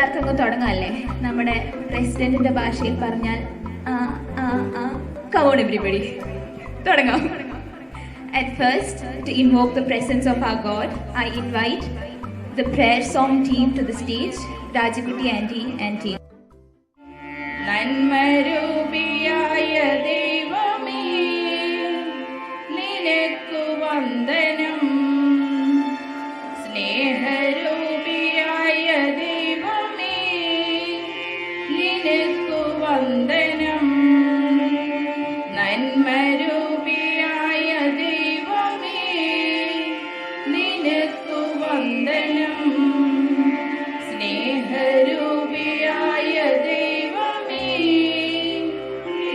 എല്ലാവർക്കും തുടങ്ങാമല്ലേ? നമ്മുടെ പ്രസിഡന്റിന്റെ ഭാഷയിൽ പറഞ്ഞാൽ come on everybody, തുടങ്ങാം. At first, to invoke the presence of our God, I invite the prayer song team to the stage, Rajikutti Aunty and team. നന്മരൂപിയായ ദൈവമേ, നിനക്കു വന്ദനം. സ്നേഹരൂപിയായ ദൈവമേ, നിനക്കു വന്ദനം. നന്മരൂപിയായ ദൈവമേ, നിനക്കു വന്ദനം. സ്നേഹരൂപിയായ ദൈവമേ,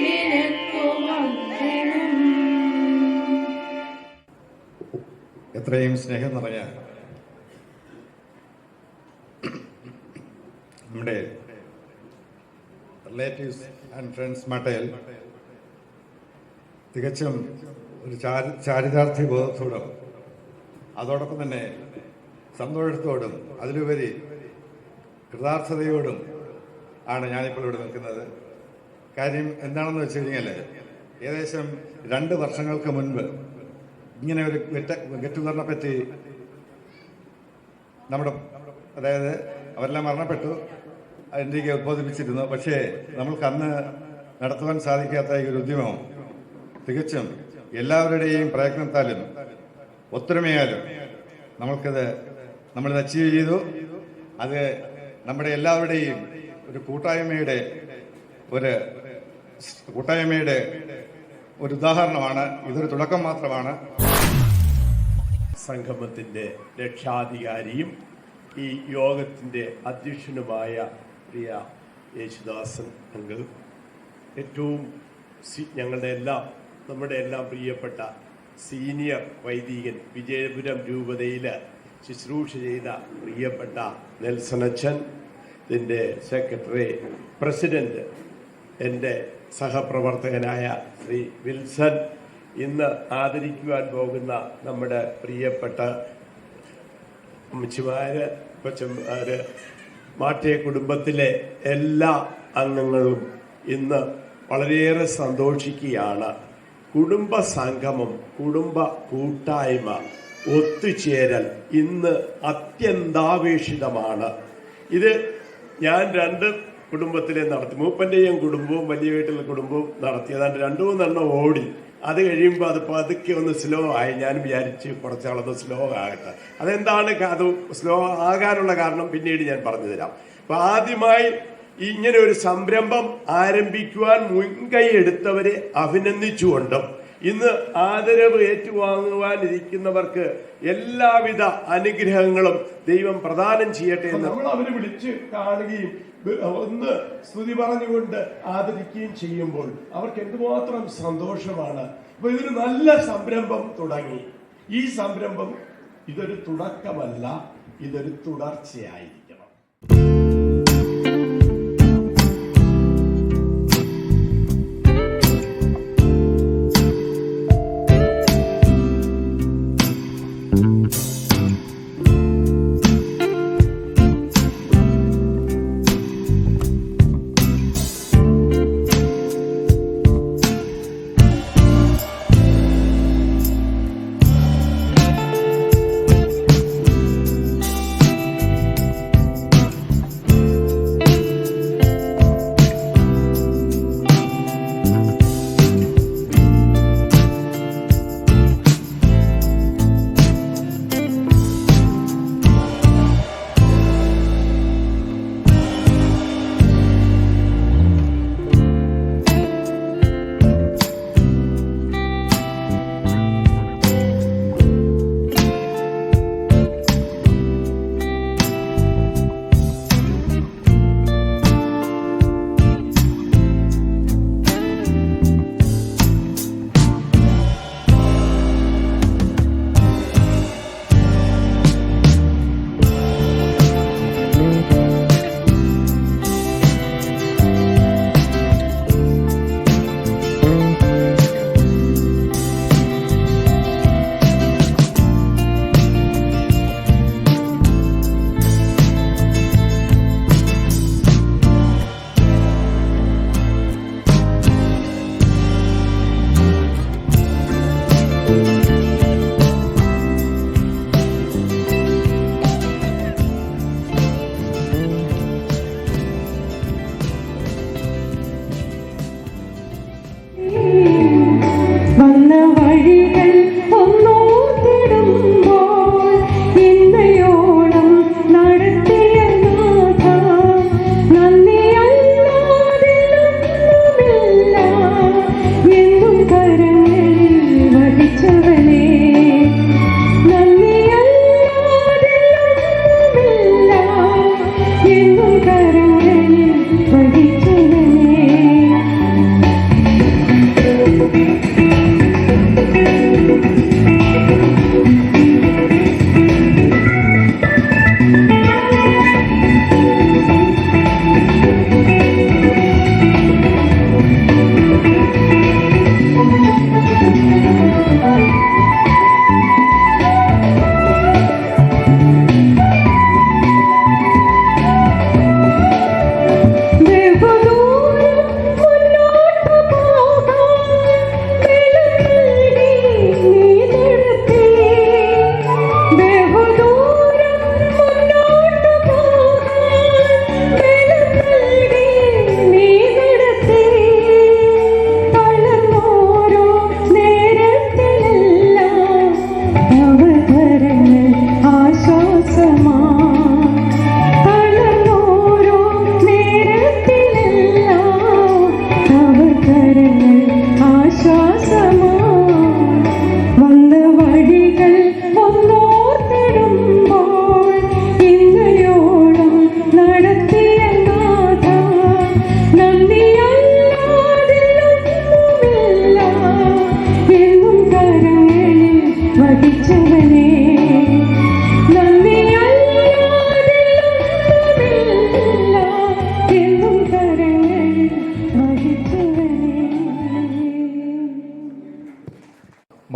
നിനക്കു വന്ദനം. എത്രയും സ്നേഹം നിറഞ്ഞ നമ്മുടെ റിലേറ്റീവ്സ് ആൻഡ് ഫ്രണ്ട്സ് മട്ടയിൽ തികച്ചും ഒരു ചാരിതാർത്ഥ്യ ബോധത്തോടും അതോടൊപ്പം തന്നെ സന്തോഷത്തോടും അതിലുപരി കൃതാർത്ഥതയോടും ആണ് ഞാനിപ്പോൾ ഇവിടെ നിൽക്കുന്നത്. കാര്യം എന്താണെന്ന് വെച്ച് കഴിഞ്ഞാൽ ഏകദേശം 2 വർഷങ്ങൾക്ക് മുൻപ് ഇങ്ങനെ ഒരു ഗെറ്റ് ടുഗദറിനെ പറ്റി അതായത് അവരെല്ലാം മരണപ്പെട്ടു, എനിക്ക് ഉദ്ബോധിപ്പിച്ചിരുന്നു. പക്ഷേ നമ്മൾക്ക് അന്ന് നടത്തുവാൻ സാധിക്കാത്ത ഈ ഒരു ഉദ്യമം തികച്ചും എല്ലാവരുടെയും പ്രയത്നത്താലും ഒത്തൊരുമയാലും നമ്മളിത് അച്ചീവ് ചെയ്തു. അത് നമ്മുടെ എല്ലാവരുടെയും ഒരു കൂട്ടായ്മയുടെ ഒരു ഉദാഹരണമാണ്. ഇതൊരു തുടക്കം മാത്രമാണ്. സംഗമത്തിൻ്റെ രക്ഷാധികാരിയും ഈ യോഗത്തിൻ്റെ അധ്യക്ഷനുമായ പ്രിയ യേശുദാസൻ അങ്കിൾ, ഏറ്റവും നമ്മുടെ എല്ലാം പ്രിയപ്പെട്ട സീനിയർ വൈദികൻ, വിജയപുരം രൂപതയിൽ ശുശ്രൂഷ ചെയ്ത പ്രിയപ്പെട്ട നെൽസണച്ചൻ, ഇതിൻ്റെ സെക്രട്ടറി, പ്രസിഡന്റ്, എൻ്റെ സഹപ്രവർത്തകനായ ശ്രീ വിൽസൺ, ഇന്ന് ആദരിക്കുവാൻ പോകുന്ന നമ്മുടെ പ്രിയപ്പെട്ട അമ്മച്ചിമാര്, കൊച്ചന്മാര്, മാട്ടിയ കുടുംബത്തിലെ എല്ലാ അംഗങ്ങളും ഇന്ന് വളരെയേറെ സന്തോഷിക്കുകയാണ്. കുടുംബ സംഗമം, കുടുംബ കൂട്ടായ്മ, ഒത്തുചേരൽ ഇന്ന് അത്യന്താപേക്ഷിതമാണ്. ഇത് ഞാൻ 2 കുടുംബത്തിലെ നടത്തി, മൂപ്പൻ്റെയും കുടുംബവും വലിയ വീട്ടിലെ കുടുംബവും നടത്തി. ഏതാണ്ട് 2-3 ഓടി. അത് കഴിയുമ്പോൾ അത് പതുക്കെ ഒന്ന് സ്ലോ ആയി. ഞാൻ വിചാരിച്ച് കുറച്ചാളൊന്ന് സ്ലോ ആകട്ടെ. അതെന്താണ് അത് സ്ലോ ആകാനുള്ള കാരണം പിന്നീട് ഞാൻ പറഞ്ഞു തരാം. അപ്പൊ ആദ്യമായി ഇങ്ങനെ ഒരു സംരംഭം ആരംഭിക്കുവാൻ മുൻകൈ എടുത്തവരെ അഭിനന്ദിച്ചുകൊണ്ടും ഇന്ന് ആദരവ് ഏറ്റുവാങ്ങുവാനിരിക്കുന്നവർക്ക് എല്ലാവിധ അനുഗ്രഹങ്ങളും ദൈവം പ്രദാനം ചെയ്യട്ടെ എന്ന് നമ്മൾ അവരെ വിളിച്ച് കാണുകയും ഒന്ന് സ്തുതി പറഞ്ഞുകൊണ്ട് ആദരിക്കുകയും ചെയ്യുമ്പോൾ അവർക്ക് എന്തുമാത്രം സന്തോഷമാണ്. അപ്പൊ ഇതൊരു നല്ല സംരംഭം തുടങ്ങി. ഈ സംരംഭം ഇതൊരു തുടക്കമല്ല, ഇതൊരു തുടർച്ചയായിരിക്കണം.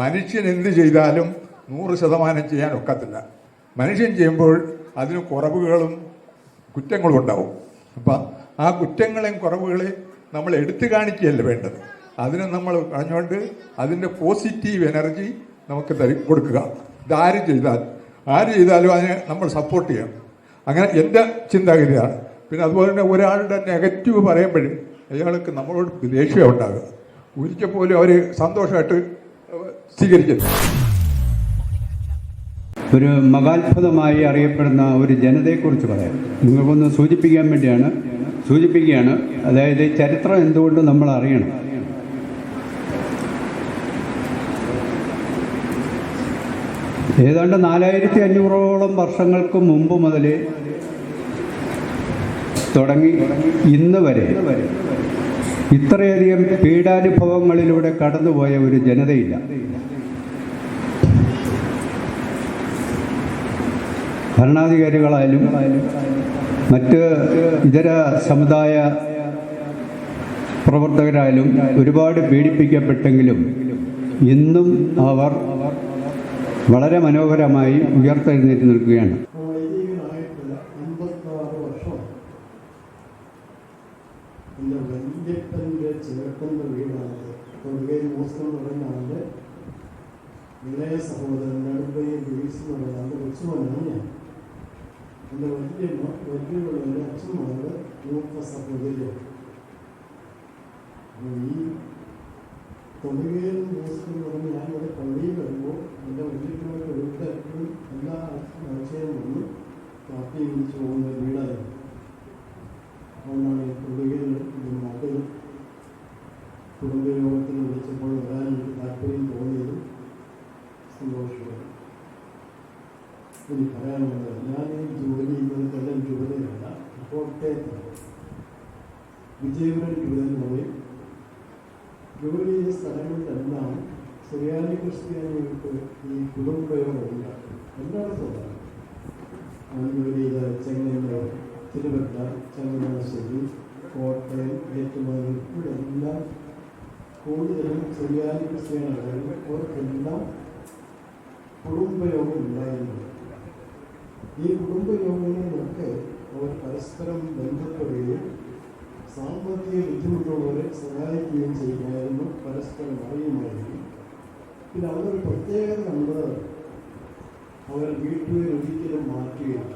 മനുഷ്യൻ എന്ത് ചെയ്താലും 100% ചെയ്യാൻ ഒക്കത്തില്ല. മനുഷ്യൻ ചെയ്യുമ്പോൾ അതിന് കുറവുകളും കുറ്റങ്ങളും ഉണ്ടാവും. അപ്പം ആ കുറ്റങ്ങളെയും കുറവുകളെയും നമ്മൾ എടുത്തു കാണിക്കുകയല്ല വേണ്ടത്. അതിന് നമ്മൾ പറഞ്ഞുകൊണ്ട് അതിൻ്റെ പോസിറ്റീവ് എനർജി നമുക്ക് കൊടുക്കുക. ഇതാര് ചെയ്താലും അതിനെ നമ്മൾ സപ്പോർട്ട് ചെയ്യണം. അങ്ങനെ എൻ്റെ ചിന്താഗതിയാണ്. പിന്നെ അതുപോലെ തന്നെ ഒരാളുടെ നെഗറ്റീവ് പറയുമ്പോഴും അയാൾക്ക് നമ്മളോട് ദേഷ്യം ഉണ്ടാകുക. ഒരിക്കൽ പോലും അവർ സന്തോഷമായിട്ട് സ്വീകരിക്കുന്നു. ഒരു മഹാത്ഭുതമായി അറിയപ്പെടുന്ന ഒരു ജനതയെക്കുറിച്ച് പറയാം. നിങ്ങൾക്കൊന്ന് സൂചിപ്പിക്കുകയാണ്. അതായത് ചരിത്രം എന്തുകൊണ്ട് നമ്മൾ അറിയണം. ഏതാണ്ട് 4500ഓളം വർഷങ്ങൾക്ക് മുമ്പ് മുതൽ തുടങ്ങി ഇന്ന് വരെ ഇത്രയധികം പീഡാനുഭവങ്ങളിലൂടെ കടന്നുപോയ ഒരു ജനതയില്ല. ഭരണാധികാരികളായാലും മറ്റ് ഇതര സമുദായ പ്രവർത്തകരായാലും ഒരുപാട് പീഡിപ്പിക്കപ്പെട്ടെങ്കിലും ഇന്നും അവർ വളരെ മനോഹരമായി ഉയർത്തെഴുന്നേറ്റ് നിൽക്കുകയാണ്. വൈദികനായിട്ടുള്ള 56 വർഷം എൻ്റെ വല്യപ്പൻ്റെ ചേട്ടൻ്റെ വീടാണ്. തൊടുകൈ മോസ്കോ എന്ന് പറയുന്ന ആളുടെ ഇളയ സഹോദരൻ നെടുമ്പൈ ഗ്രീസ് എന്ന് പറയുന്ന ആളുടെ കൊച്ചുമോനാണ് ഞാൻ. എൻ്റെ വലിയ എൻ്റെ അച്ഛന്മാരുടെ മൂത്ത സഹോദരിയാണ്. ഈ തൊടുകയിൽ മോസ്കോ എന്ന് പറഞ്ഞ് ഞാനിവിടെ പള്ളിയിൽ വരുമ്പോൾ എൻ്റെ വലിയപ്പനൊക്കെ വീട്ടിൽ എപ്പോഴും എല്ലാ ആഴ്ചയും വന്ന് കാപ്പി കുടിച്ച് പോകുന്ന വീടായിരുന്നു. അതുകൊണ്ടാണ് ഈ തൊടുകയിൽ നാട്ടിൽ കുടുംബയോഗത്തിന് വിളിച്ചപ്പോൾ വരാൻ എനിക്ക് താല്പര്യം തോന്നിയതും സന്തോഷമാണ്. എനിക്ക് പറയാനുള്ളത്, ഞാൻ ഈ ജോലി ചെയ്യുന്നത് കൊല്ലം ജുബിലയിലല്ല, കോട്ടയത്താണ്. വിജയപുരം ജുബിലെന്ന് പറയും. ജോലി ചെയ്ത സ്ഥലങ്ങളിലെല്ലാം സുറിയാനി ക്രിസ്ത്യാനികൾക്ക് ഈ കുടുംബയോഗം ഉണ്ടാക്കും. എല്ലായിടത്തും ജോലി ചെയ്ത ചെങ്ങന്നൂർ, തിരുവല്ല, ചങ്ങനാശ്ശേരി, കോട്ടയം, ഏറ്റുമാനൂർ, ഇവിടെ എല്ലാം കൂടുതലും സുറിയാനി ക്രിസ്ത്യാനികളായിരുന്നു. അവർക്കെല്ലാം കുടുംബയോഗം ഉണ്ടായിരുന്നു. ഈ കുടുംബയോഗങ്ങളിലൊക്കെ അവർ പരസ്പരം ബന്ധപ്പെടുകയും സാമ്പത്തിക ബുദ്ധിമുട്ടുള്ളവരെ സഹായിക്കുകയും ചെയ്യുമായിരുന്നു, പരസ്പരം അറിയുമായിരുന്നു. പിന്നെ അവരൊരു പ്രത്യേകത കണ്ടത് അവർ വീട്ടുകാർ ഒരിക്കലും മാറ്റുകയില്ല.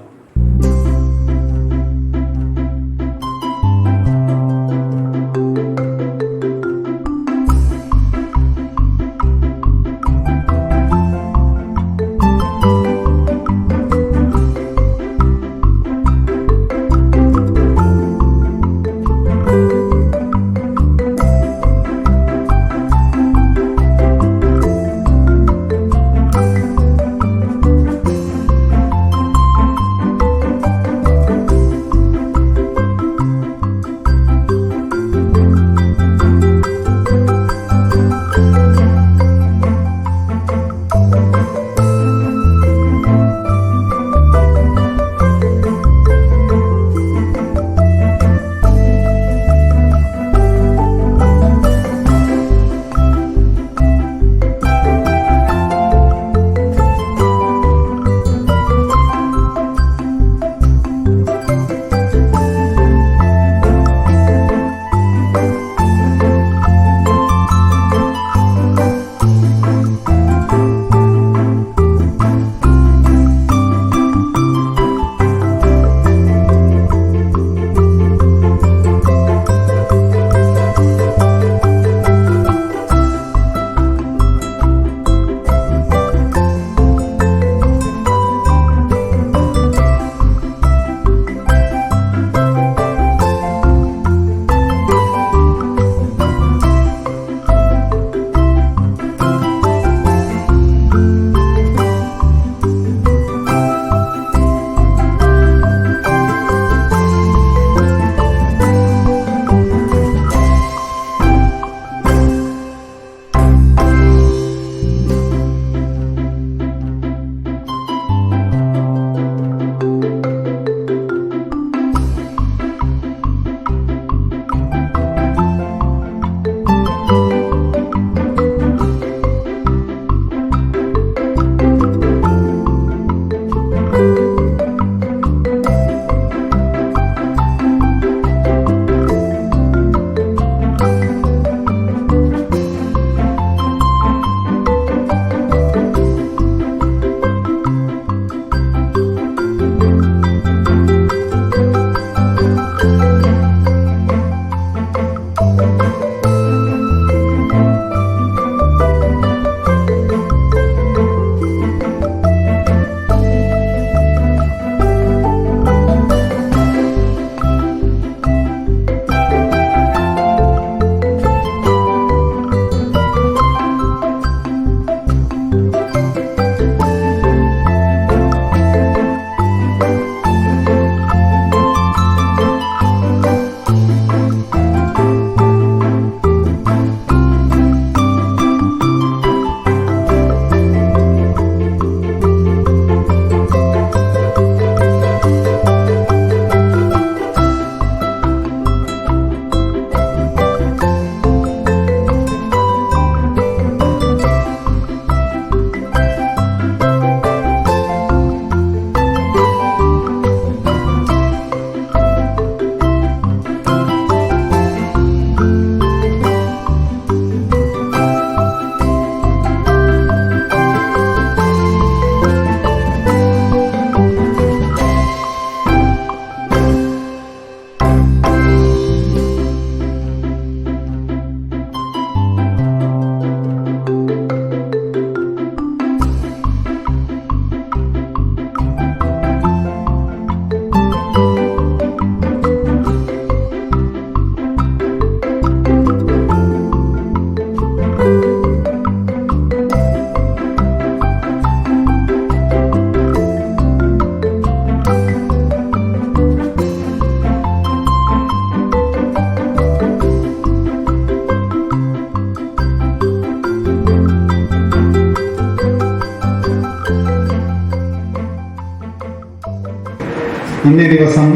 ഇന്നേ ദിവസം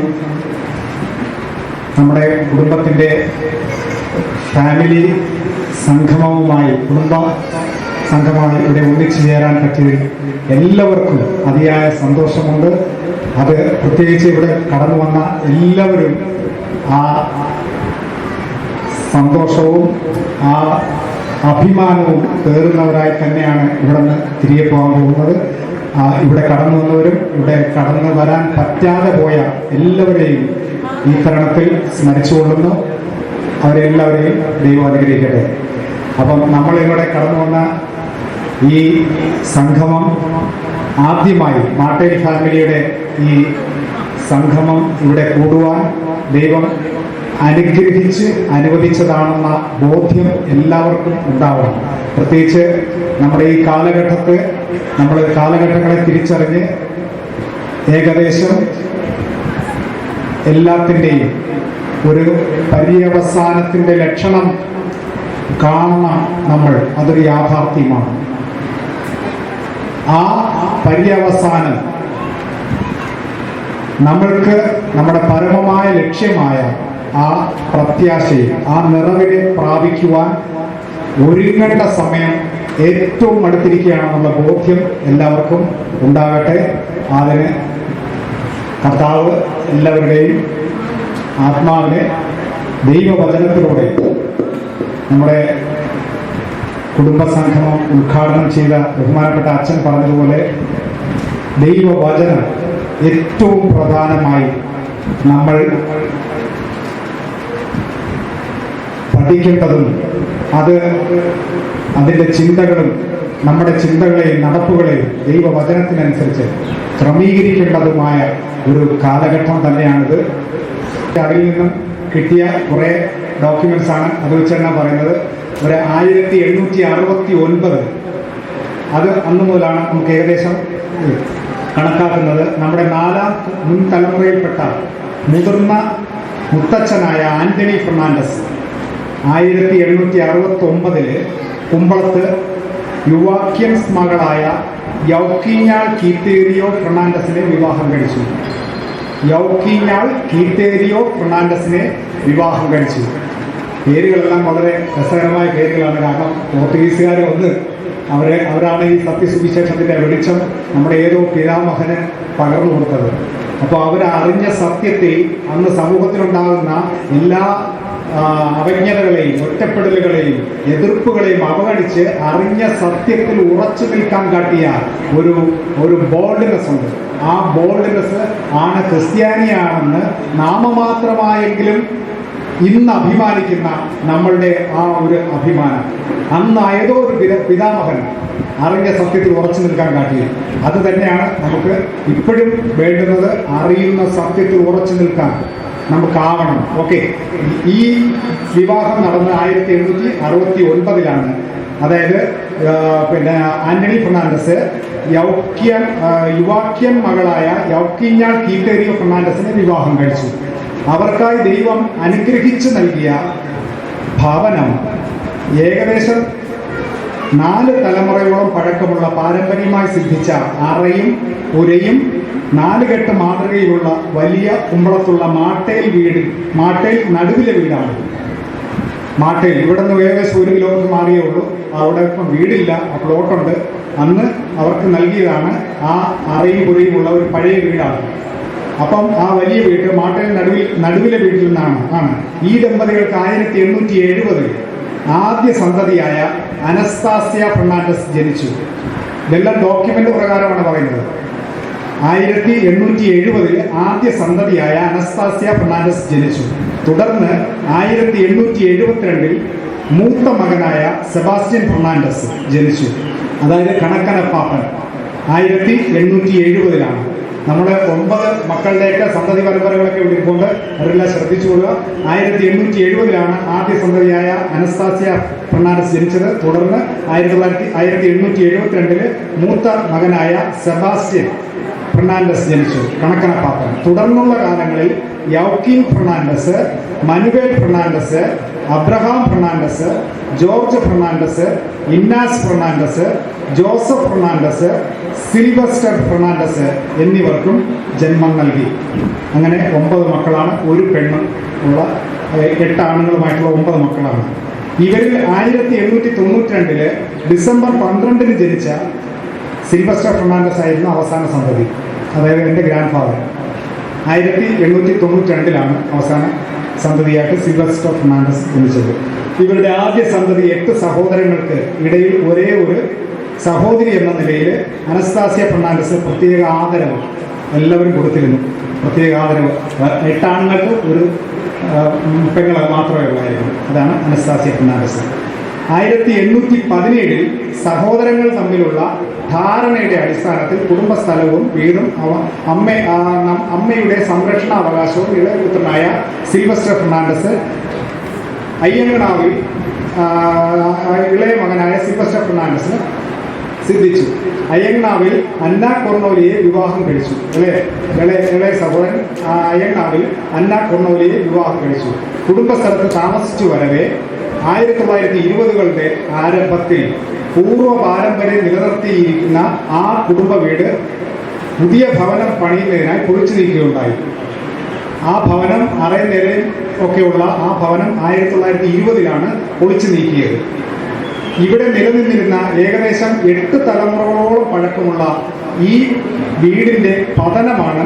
നമ്മുടെ കുടുംബത്തിൻ്റെ ഫാമിലി സംഗമവുമായി കുടുംബ സംഘമായി ഇവിടെ ഒന്നിച്ചു ചേരാൻ പറ്റിയതിൽ എല്ലാവർക്കും അതിയായ സന്തോഷമുണ്ട്. അത് പ്രത്യേകിച്ച് ഇവിടെ കടന്നു വന്ന എല്ലാവരും ആ സന്തോഷവും ആ അഭിമാനവും പേറുന്നവരായി തന്നെയാണ് ഇവിടെ നിന്ന് തിരികെ പോകാൻ പോകുന്നത്. ഇവിടെ കടന്നു വന്നവരും ഇവിടെ കടന്നു വരാൻ പറ്റാതെ പോയ എല്ലാവരെയും ഈ തരുണത്തിൽ സ്മരിച്ചുകൊള്ളുന്നു. അവരെല്ലാവരെയും ദൈവം അനുഗ്രഹിക്കട്ടെ. അപ്പം നമ്മളിവിടെ കടന്നു വന്ന ഈ സംഗമം ആദ്യമായി മാട്ടേൽ ഫാമിലിയുടെ ഈ സംഗമം ഇവിടെ കൂടുവാൻ ദൈവം അനുഗ്രഹിച്ച് അനുവദിച്ചതാണെന്ന ബോധ്യം എല്ലാവർക്കും ഉണ്ടാവണം. പ്രത്യേകിച്ച് നമ്മുടെ ഈ കാലഘട്ടങ്ങളെ തിരിച്ചറിഞ്ഞ് ഏകദേശം എല്ലാത്തിൻ്റെയും ഒരു പര്യവസാനത്തിൻ്റെ ലക്ഷണം കാണണം നമ്മൾ. അതൊരു യാഥാർത്ഥ്യമാണ്. ആ പര്യവസാനം നമ്മൾക്ക് നമ്മുടെ പരമമായ ലക്ഷ്യമായ ആ പ്രത്യാശയെ ആ നിറവിനെ പ്രാപിക്കുവാൻ ഒരുങ്ങേണ്ട സമയം ഏറ്റവും അടുത്തിരിക്കുകയാണെന്നുള്ള ബോധ്യം എല്ലാവർക്കും ഉണ്ടാകട്ടെ. അതിന് കർത്താവ് എല്ലാവരുടെയും ആത്മാവിനെ ദൈവവചനത്തിലൂടെ നമ്മുടെ കുടുംബസംഗമം ഉദ്ഘാടനം ചെയ്ത ബഹുമാനപ്പെട്ട അച്ഛൻ പറഞ്ഞതുപോലെ ദൈവവചനം ഏറ്റവും പ്രധാനമായി നമ്മൾ പഠിക്കേണ്ടതും അതിൻ്റെ ചിന്തകളും നമ്മുടെ ചിന്തകളെയും നടപ്പുകളെയും ദൈവവചനത്തിനനുസരിച്ച് ക്രമീകരിക്കേണ്ടതുമായ ഒരു കാലഘട്ടം തന്നെയാണിത്. അതിൽ നിന്നും കിട്ടിയ കുറേ ഡോക്യുമെന്റ്സ് ആണ്. അത് വെച്ച് തന്നെ പറയുന്നത് ഒരു 1869 അത് അന്ന് മുതലാണ് നമുക്ക് ഏകദേശം കണക്കാക്കുന്നത്. നമ്മുടെ 4ാം മുൻ തലമുറയിൽപ്പെട്ട മുതിർന്ന മുത്തച്ഛനായ ആന്റണി ഫെർണാണ്ടസ് 1869 കുമ്പളത്ത് യുവാക്യൻസ് മകളായ യൗക്കീഞ്ഞാൾ കീത്തേരിയോ ഫെർണാണ്ടസിനെ വിവാഹം കഴിച്ചു. പേരുകളെല്ലാം വളരെ രസകരമായ പേരുകളാണ്. കാരണം പോർച്ചുഗീസുകാർ അവരാണ് ഈ സത്യസുവിശേഷത്തിൻ്റെ വെളിച്ചം നമ്മുടെ ഏതോ പിതാമഹന് പകർന്നു കൊടുത്തത്. അപ്പോൾ അവരറിഞ്ഞ സത്യത്തെ അന്ന് സമൂഹത്തിലുണ്ടാകുന്ന എല്ലാ അവജ്ഞതകളെയും ഒറ്റപ്പെടലുകളെയും എതിർപ്പുകളെയും അവഗണിച്ച് അറിഞ്ഞ സത്യത്തിൽ ഉറച്ചു നിൽക്കാൻ കാട്ടിയ ഒരു ബോൾഡ്നെസ് ഉണ്ട്. ആ ബോൾഡ്നെസ് ആണ് ക്രിസ്ത്യാനിയാണെന്ന് നാമമാത്രമായെങ്കിലും ഇന്ന് അഭിമാനിക്കുന്ന നമ്മളുടെ ആ ഒരു അഭിമാനം. അന്ന് ഏതോ ഒരു പിതാമഹൻ അറിഞ്ഞ സത്യത്തിൽ ഉറച്ചു നിൽക്കാൻ കാട്ടിയത് അത് തന്നെയാണ് നമുക്ക് ഇപ്പോഴും വേണ്ടുന്നത്. അറിയുന്ന സത്യത്തിൽ ഉറച്ചു നിൽക്കാൻ നമുക്കാവണം. ഓക്കെ, ഈ വിവാഹം നടന്ന് 1869 അതായത് ആന്റണി ഫെർണാണ്ടസ് യുവാക്യൻ മകളായ യൗക്കീഞ്ഞാൾ കീത്തേരിയോ ഫെർണാണ്ടസിനെ വിവാഹം കഴിച്ചു. അവർക്കായി ദൈവം അനുഗ്രഹിച്ചു നൽകിയ ഭവനം ഏകദേശം 4 തലമുറയോളം പഴക്കമുള്ള പാരമ്പര്യമായി സിദ്ധിച്ച അറയും പുരയും 4 കെട്ട് മാതൃകയിലുള്ള വലിയ കുമ്പളത്തുള്ള മാട്ടേൽ നടുവിലെ വീടാണ്. മാട്ടേൽ ഇവിടെ നിന്ന് ഏകദേശം 1 കിലോമീറ്റർ മാറിയേ ഉള്ളൂ. അവിടെ ഇപ്പം വീടില്ല, പ്ലോട്ടുണ്ട്. അന്ന് അവർക്ക് നൽകിയതാണ് ആ അറയും പുരയും ഉള്ള ഒരു പഴയ വീടാണ്. അപ്പം ആ വലിയ വീട് മാട്ടേൽ നടുവിലെ വീട്ടിൽ നിന്നാണ് ഈ ദമ്പതികൾക്ക് 1870 ആദ്യ സന്തതിയായ അനസ്താസ്യ ഫെർണാണ്ടസ് ജനിച്ചു. ഇതെല്ലാം ഡോക്യുമെന്റ് പ്രകാരമാണ് പറയുന്നത്. 1870 ആദ്യ സന്തതിയായ അനസ്താസ്യ ഫെർണാണ്ടസ് ജനിച്ചു. തുടർന്ന് 1872 മൂത്ത മകനായ സെബാസ്റ്റ്യൻ ഫെർണാണ്ടസ് ജനിച്ചു. അതായത് കണക്കനപ്പാപ്പൻ 1870 നമ്മുടെ 9 മക്കളുടെയൊക്കെ സന്തതി പരമ്പരകളൊക്കെ വിളിക്കൊണ്ട് അവരെല്ലാം ശ്രദ്ധിച്ചുകൊള്ളുക. 1870 ആദ്യ സന്തതിയായ അനസ്താസ്യ ഫെർണാണ്ടസ് ജനിച്ചത്. തുടർന്ന് 1872 മൂത്ത മകനായ സെബാസ്റ്റ്യൻ ഫെർണാണ്ടസ് ജനിച്ചു, കണക്കനപ്പാപ്പൻ. തുടർന്നുള്ള കാലങ്ങളിൽ യൗക്കീൻ ഫെർണാണ്ടസ്, മനുവേൽ ഫെർണാണ്ടസ്, അബ്രഹാം ഫെർണാണ്ടസ്, ജോർജ് ഫെർണാണ്ടസ്, ഇന്നാസ് ഫെർണാണ്ടസ്, ജോസഫ് ഫെർണാണ്ടസ്, സിൽവസ്റ്റർ ഫെർണാണ്ടസ് എന്നിവർക്കും ജന്മം നൽകി. അങ്ങനെ 9 മക്കളാണ്, ഒരു പെണ്ണും ഉള്ള 8 ആണുങ്ങളുമായിട്ടുള്ള 9 മക്കളാണ്. ഇവരിൽ 1892 ഡിസംബർ 12 ജനിച്ച സിൽവസ്റ്റർ ഫെർണാണ്ടസ് ആയിരുന്നു അവസാന സന്തതി, അതായത് എൻ്റെ ഗ്രാൻഡ് ഫാദർ. 1892 അവസാന സന്തതിയായിട്ട് സിൽവസ്റ്റർ ഫെർണാണ്ടസ് ജനിച്ചത്. ഇവരുടെ ആദ്യ സന്തതി 8 സഹോദരങ്ങൾക്ക് ഇടയിൽ ഒരേ ഒരു സഹോദരി എന്ന നിലയിൽ അനസ്താസിയ ഫെർണാണ്ടസ് പ്രത്യേക ആദരവ് എല്ലാവരും കൊടുത്തിരുന്നു. പ്രത്യേക ആദരവ് 8 ആണുങ്ങൾക്ക് ഒരു പെങ്ങൾ മാത്രമേ ഉള്ളായിരുന്നു. അതാണ് അനസ്താസിയ ഫെർണാണ്ടസ്. 1817 സഹോദരങ്ങൾ തമ്മിലുള്ള ധാരണയുടെ അടിസ്ഥാനത്തിൽ കുടുംബസ്ഥലവും വീടും അമ്മയുടെ സംരക്ഷണാവകാശവും ഇളയപുത്രനായ സിൽവസ്റ്റർ ഫെർണാണ്ടസ് അയ്യങ്കനാവിൽ ഇളയ മകനായ സിൽവസ്റ്റർ ഫെർണാണ്ടസിന് സിദ്ധിച്ചു. അയ്യങ്നാവിൽ അന്ന കൊർണോലിയെ വിവാഹം കഴിച്ചു. ഇളയ സഹോദരൻ അയ്യങ്നാവിൽ അന്ന കൊർണോലിയെ വിവാഹം കഴിച്ചു. കുടുംബസ്ഥലത്ത് താമസിച്ചു വരവെ 1920കളുടെ ആരംഭത്തിൽ പൂർവ്വ പാരമ്പര്യം നിലനിർത്തിയിരിക്കുന്ന ആ കുടുംബ വീട് പുതിയ ഭവനം പണിയുന്നതിനായി പൊളിച്ചു നീക്കുകയുണ്ടായി. ആ ഭവനം അറയും നിലയും ഒക്കെയുള്ള ആ ഭവനം 1920ലാണ് പൊളിച്ചു നീക്കിയത്. ഇവിടെ നിലനിന്നിരുന്ന ഏകദേശം 8 തലമുറകളോളം പഴക്കമുള്ള ഈ വീടിൻ്റെ പതനമാണ്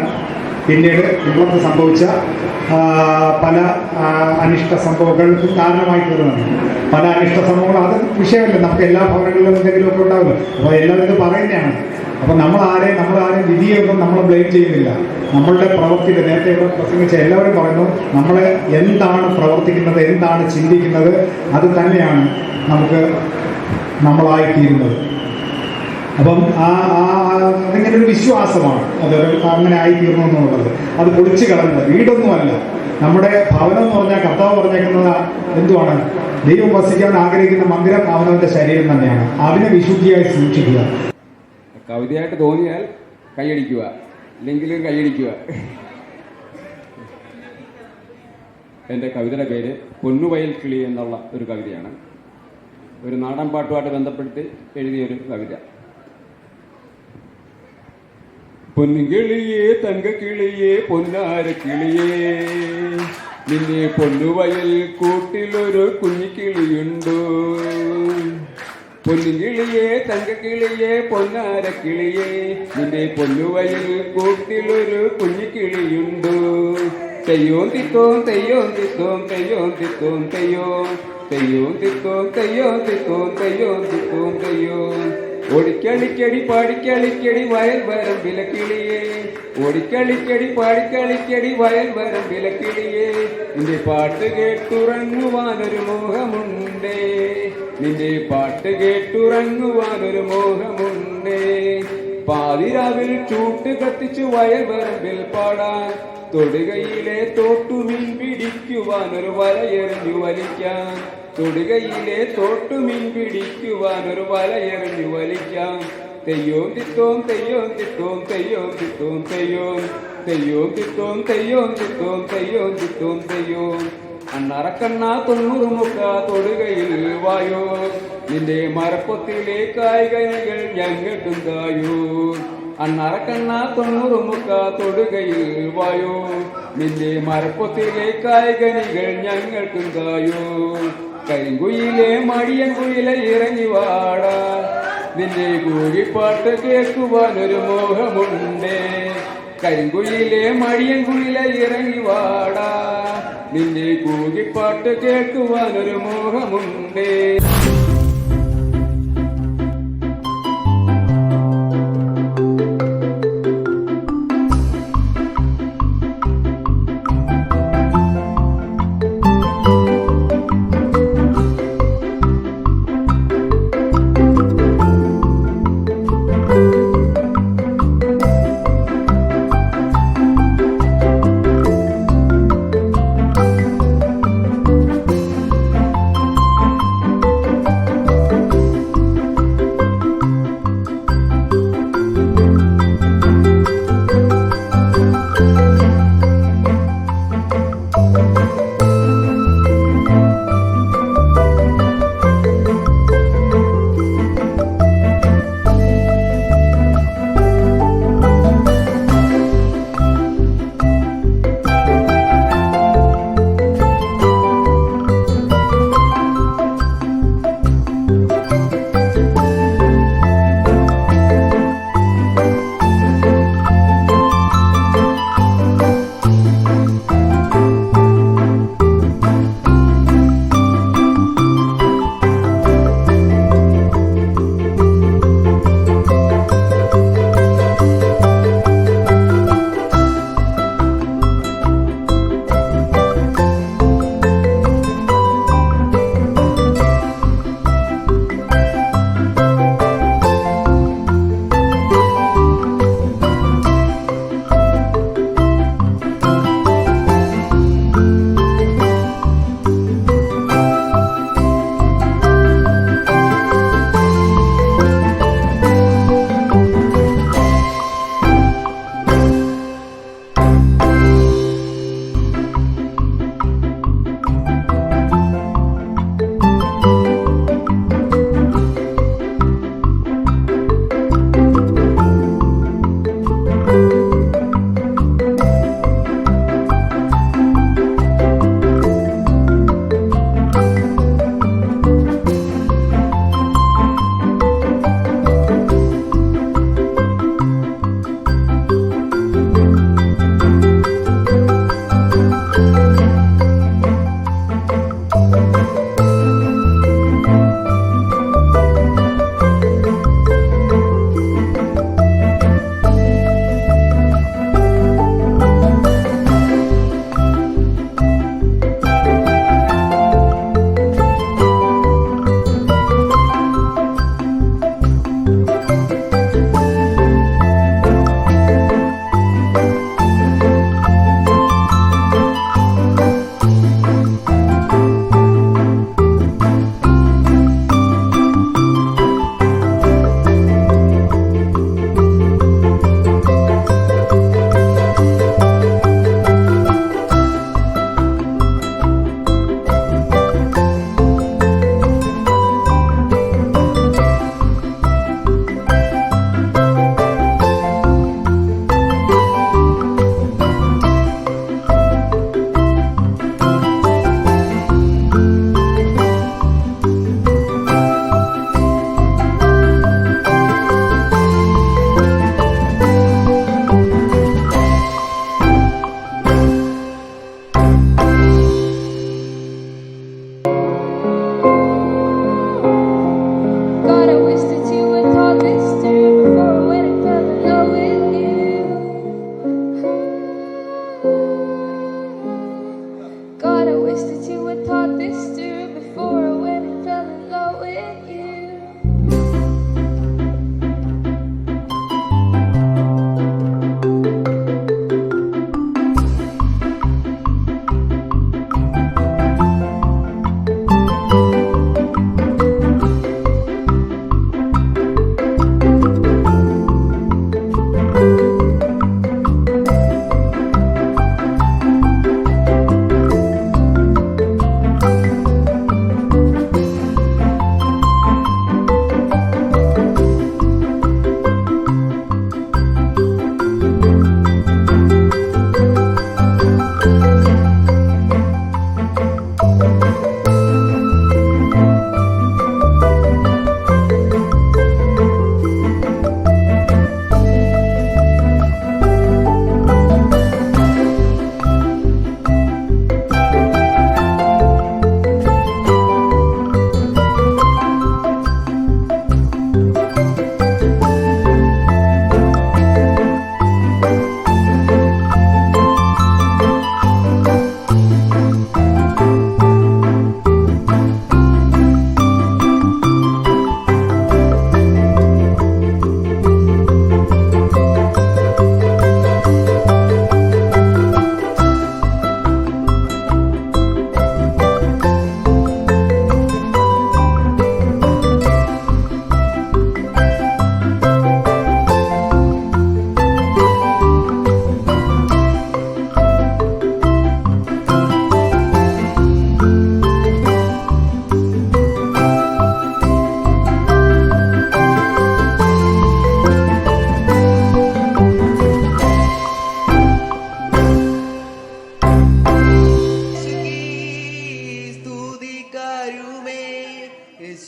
പിന്നീട് ഇവിടുത്തെ സംഭവിച്ച പല അനിഷ്ട സംഭവങ്ങൾക്കും കാരണമായി തീർന്നത്. പല അനിഷ്ട സംഭവങ്ങൾ അത് വിഷയമല്ല, നമുക്ക് എല്ലാ ഭവനങ്ങളിലും എന്തെങ്കിലുമൊക്കെ ഉണ്ടാവില്ല. അപ്പോൾ എല്ലാവരും ഇത് പറയുന്നതാണ്. അപ്പോൾ നമ്മളാരെയും വിധിയൊന്നും നമ്മൾ ബ്ലെയിം ചെയ്യുന്നില്ല. നമ്മളുടെ പ്രവൃത്തിയിൽ നേരത്തെ ഇവിടെ പ്രസംഗിച്ച എല്ലാവരും പറയുന്നു, നമ്മൾ എന്താണ് പ്രവർത്തിക്കുന്നത്, എന്താണ് ചിന്തിക്കുന്നത്, അത് തന്നെയാണ് നമുക്ക് നമ്മളായിത്തീരുന്നത്. അപ്പം അതിങ്ങനെ ഒരു വിശ്വാസമാണ് അതൊരു അങ്ങനെ ആയിത്തീർന്നു എന്നുള്ളത്. അത് പൊളിച്ചു കളഞ്ഞത് വീടൊന്നുമല്ല. നമ്മുടെ ഭവനം എന്ന് പറഞ്ഞാൽ കർത്താവ് പറഞ്ഞേക്കുന്നത് എന്തുവാണ്? ദൈവം വസിക്കാൻ ആഗ്രഹിക്കുന്ന മന്ദിരം അവനവൻ്റെ ശരീരം തന്നെയാണ്. അതിനെ വിശുദ്ധിയായി സൂക്ഷിക്കുക. കവിതയായിട്ട് തോന്നിയാൽ കൈയടിക്കുക, ഇല്ലെങ്കിലും കൈയടിക്കുക. എൻ്റെ കവിതയുടെ പേര് പൊന്നുവയൽ കിളി എന്നുള്ള ഒരു കവിതയാണ്. ഒരു നാടൻ പാട്ടുമായിട്ട് ബന്ധപ്പെടുത്തി എഴുതിയൊരു കവിത. പൊന്നുകിളിയേ തങ്കക്കിളിയേ പൊന്നാര കിളിയേ, നിന്നെ പൊന്നുവയൽ കൂട്ടിലൊരു കുഞ്ഞിക്കിളിയുണ്ടോ? പൊന്നുകിളിയേ തങ്കക്കിളിയേ പൊന്നാര കിളിയേ, നിന്റെ പൊന്നുവയൽ കൂട്ടിലൊരു കുഞ്ഞിക്കിളിയുണ്ടോ? തെയ്യോം തിത്തോം തെയ്യോം തിത്തോം തെയ്യോം തിത്തോം തെയ്യോം തെയ്യോം തിത്തോം തെയ്യോം തിത്തോം തെയ്യോം തിത്തോം തെയ്യോം. ഓടിക്കളിക്കടി പാടിക്കളിക്കടി വയൽ വരമ്പിലെ കിളിയേ, ഓടിക്കളിക്കടി പാടിക്കളിക്കടി വയൽ വരമ്പിലെ കിളിയേ, നിന്റെ പാട്ട് കേട്ടുറങ്ങുവാനൊരു മോഹമുണ്ടേ, നിന്റെ പാട്ട് കേട്ടുറങ്ങുവാനൊരു മോഹമുണ്ടേ. പാതിരാവിൽ ചൂട്ട് കത്തിച്ചു വയൽ വരമ്പിൽ പാടാൻ, തൊടുകയിലെ തോട്ടുമീൻ പിടിക്കുവാനൊരു വലയെറിഞ്ഞു വലിക്കാൻ, തൊടുകയിലെ തോട്ടുമീൻ പിടിക്കുവാനൊരു വലയെറിഞ്ഞു വലിക്കാം. തെയ്യോം തിത്തോം തെയ്യോം തിത്തോം തെയ്യോം തിത്തോം തെയ്യോം തെയ്യോം തിത്തോം തെയ്യോം തിത്തോം തെയ്യോം തിത്തോം തെയ്യോം. അണ്ണറക്കണ്ണ 90 മുക്ക തൊടുകയിൽ വായോ, നിന്റെ മരപ്പൊത്തിലെ കായ്കനികൾ ഞങ്ങൾക്കും തായോ. അണ്ണറക്കണ്ണ 90 മുക്ക തൊടുകയിൽ വായോ, നിന്റെ മരപ്പൊത്തിലെ കായ്കനികൾ ഞങ്ങൾക്കും തായോ. കരിങ്കുയിലെ മടിയൻകുയിലെ ഇറങ്ങി വാടാ, നിന്റെ കൂകിപ്പാട്ട് കേൾക്കുവാനൊരു മോഹമുണ്ടേ. കരിങ്കുയിലെ മടിയൻകുയിലെ ഇറങ്ങി വാടാ, നിന്റെ കൂകിപ്പാട്ട് കേൾക്കുവാനൊരു മോഹമുണ്ടേ.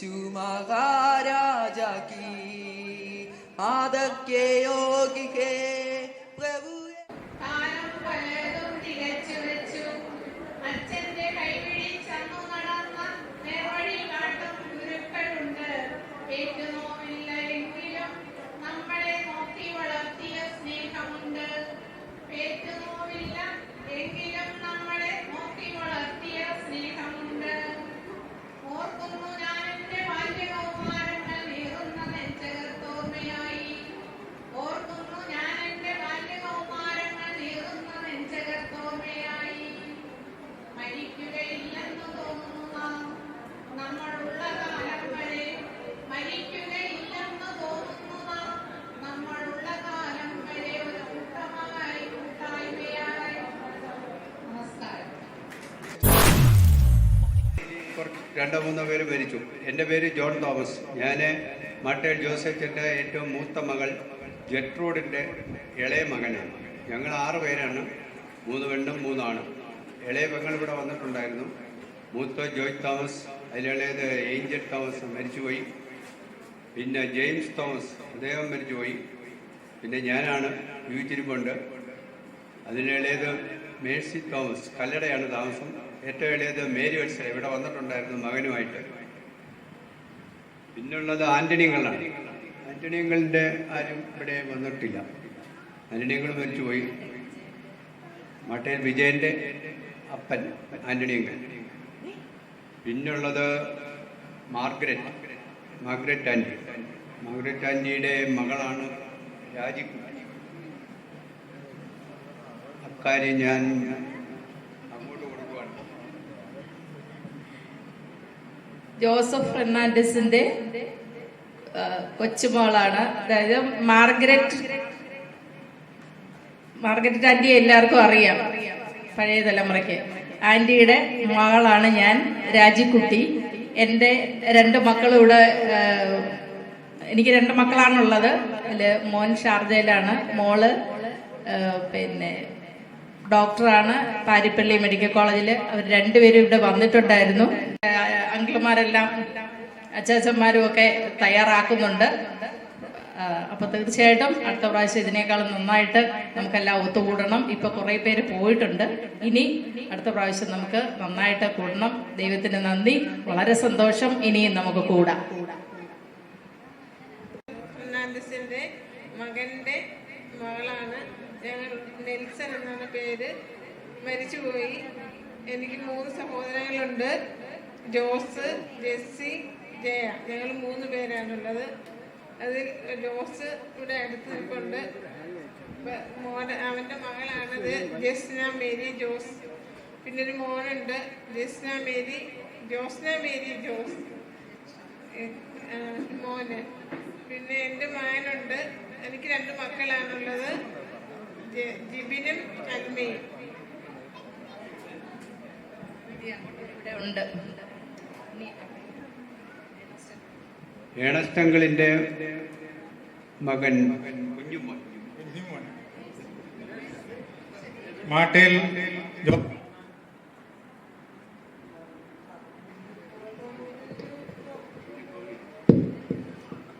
यीशु महाराजा की आदत के योगी के प्रभु കാലം പലതും തികച്ചു വെച്ചു. അച്ഛന്റെ കൈപിടിച്ചന്നു നടന്ന നേർവഴി കാട്ടും ഗുരുക്കളുണ്ട്. ഏറ്റുനോവില്ല എങ്കിലും നമ്മളെ നോക്കി വളർത്തിയ സ്നേഹമുണ്ട്. ഏറ്റുനോവില്ല എങ്കിലും നമ്മളെ നോക്കി വളർത്തിയ സ്നേഹമുണ്ട്. ഓർക്കുന്നു ഞാൻ എന്റെ ബാല്യകൗമാരങ്ങൾ നീറുന്ന നെഞ്ചകത്തോർമ്മയായി. ഓർക്കുന്നു ഞാൻ എന്റെ ബാല്യകൗമാരങ്ങൾ നീറുന്ന നെഞ്ചകത്തോർമ്മയായി. മരിക്കുകയില്ലെന്ന് തോന്നുന്നു നാം നമ്മളുള്ള കാലം വരെ. മരിക്കുകയില്ലെന്ന് തോന്നുന്നു നാം നമ്മളുള്ള കാലം വരെ. ഒരു കൂട്ടമായി കൂട്ടായ്മയായി. നമസ്കാരം. രണ്ടോ മൂന്നോ പേര് മരിച്ചു. എൻ്റെ പേര് ജോൺ തോമസ്. ഞാൻ മാട്ടേൽ ജോസഫിൻ്റെ ഏറ്റവും മൂത്ത മകൾ ജെട്രൂഡിൻ്റെ ഇളയ മകനാണ്. ഞങ്ങൾ 6 പേരാണ്, 3 പെണ്ണും 3 ആണും. ഇളയ പെങ്ങൾ ഇവിടെ വന്നിട്ടുണ്ടായിരുന്നു. മൂത്ത ജോയ് തോമസ്, അതിലിളയത് ഏഞ്ചൽ തോമസ് മരിച്ചുപോയി. പിന്നെ ജെയിംസ് തോമസ്, അദ്ദേഹം മരിച്ചുപോയി. പിന്നെ ഞാനാണ് ജീവിച്ചിരിപ്പുണ്ട്. അതിലിളയത് മേഴ്സി തോമസ്, കല്ലടയാണ് താമസം. ഏറ്റവും ഇളയത് മേരി വത്സല ഇവിടെ വന്നിട്ടുണ്ടായിരുന്നു മകനുമായിട്ട്. പിന്നുള്ളത് ആൻ്റണികളാണ്. ആൻ്റണികളിൻ്റെ ആരും ഇവിടെ വന്നിട്ടില്ല. ആൻ്റണികൾ മരിച്ചുപോയി. മാട്ടേൽ വിജയൻ്റെ അപ്പൻ ആൻ്റണികൾ. പിന്നുള്ളത് മാർഗ്രറ്റ് ആൻറ്റി. മാർഗ്രറ്റ് ആൻറ്റിയുടെ മകളാണ് രാജിക്കുട്ടി. അക്കാര്യം ഞാൻ അങ്ങോട്ട് കൊടുക്കുകയാണ്. ജോസഫ് ഫെർണാണ്ടസിന്റെ കൊച്ചുമോളാണ്. അതായത് മാർഗരറ്റ് ആന്റി എല്ലാവർക്കും അറിയാം, പഴയ തലമുറയ്ക്ക്. ആന്റിയുടെ മകളാണ് ഞാൻ, രാജിക്കുട്ടി. എൻ്റെ 2 മക്കളും ഇവിടെ, എനിക്ക് 2 മക്കളാണുള്ളത്. അതിൽ മോൻ ഷാർജയിലാണ്, മോള് പിന്നെ ഡോക്ടറാണ് പാരിപ്പള്ളി മെഡിക്കൽ കോളേജിൽ. അവർ 2 പേരും ഇവിടെ വന്നിട്ടുണ്ടായിരുന്നു. അങ്കിളുമാരെല്ലാം അച്ചാച്ചന്മാരും ഒക്കെ തയ്യാറാക്കുന്നുണ്ട്. അപ്പോൾ തീർച്ചയായിട്ടും അടുത്ത പ്രാവശ്യം ഇതിനേക്കാളും നന്നായിട്ട് നമുക്കെല്ലാം ഒത്തുകൂടണം. ഇപ്പോൾ കുറേ പേര് പോയിട്ടുണ്ട്. ഇനി അടുത്ത പ്രാവശ്യം നമുക്ക് നന്നായിട്ട് കൂടണം. ദൈവത്തിന് നന്ദി, വളരെ സന്തോഷം. ഇനിയും നമുക്ക് കൂടാം. ഫെർണാണ്ടസിന്റെ മകന്റെ മകളാണ് ഞങ്ങൾ. നെൽസൺ എന്നാണ് പേര്. മരിച്ചുപോയി. എനിക്ക് 3 സഹോദരങ്ങളുണ്ട്. ജോസ്, ജെസ്സി, ജയ. ഞങ്ങൾ 3 പേരാണുള്ളത്. അതിൽ ജോസ് ഇവിടെ അടുത്ത് നിൽപ്പുണ്ട്. അവൻ്റെ മകളാണത് ജസ്ന മേരി ജോസ്. പിന്നെ ഒരു മോനുണ്ട്, ജോസ്ന മേരി ജോസ് മോന്. പിന്നെ എൻ്റെ മകനുണ്ട്. എനിക്ക് 2 മക്കളാണുള്ളത്, ജിബിനും അൽമയും. ഇവിടെ ഉണ്ട്. ഏണസ്റ്റങ്കിളിൻ്റെ മകൻ കുഞ്ഞുമോൻ. മാട്ടേൽ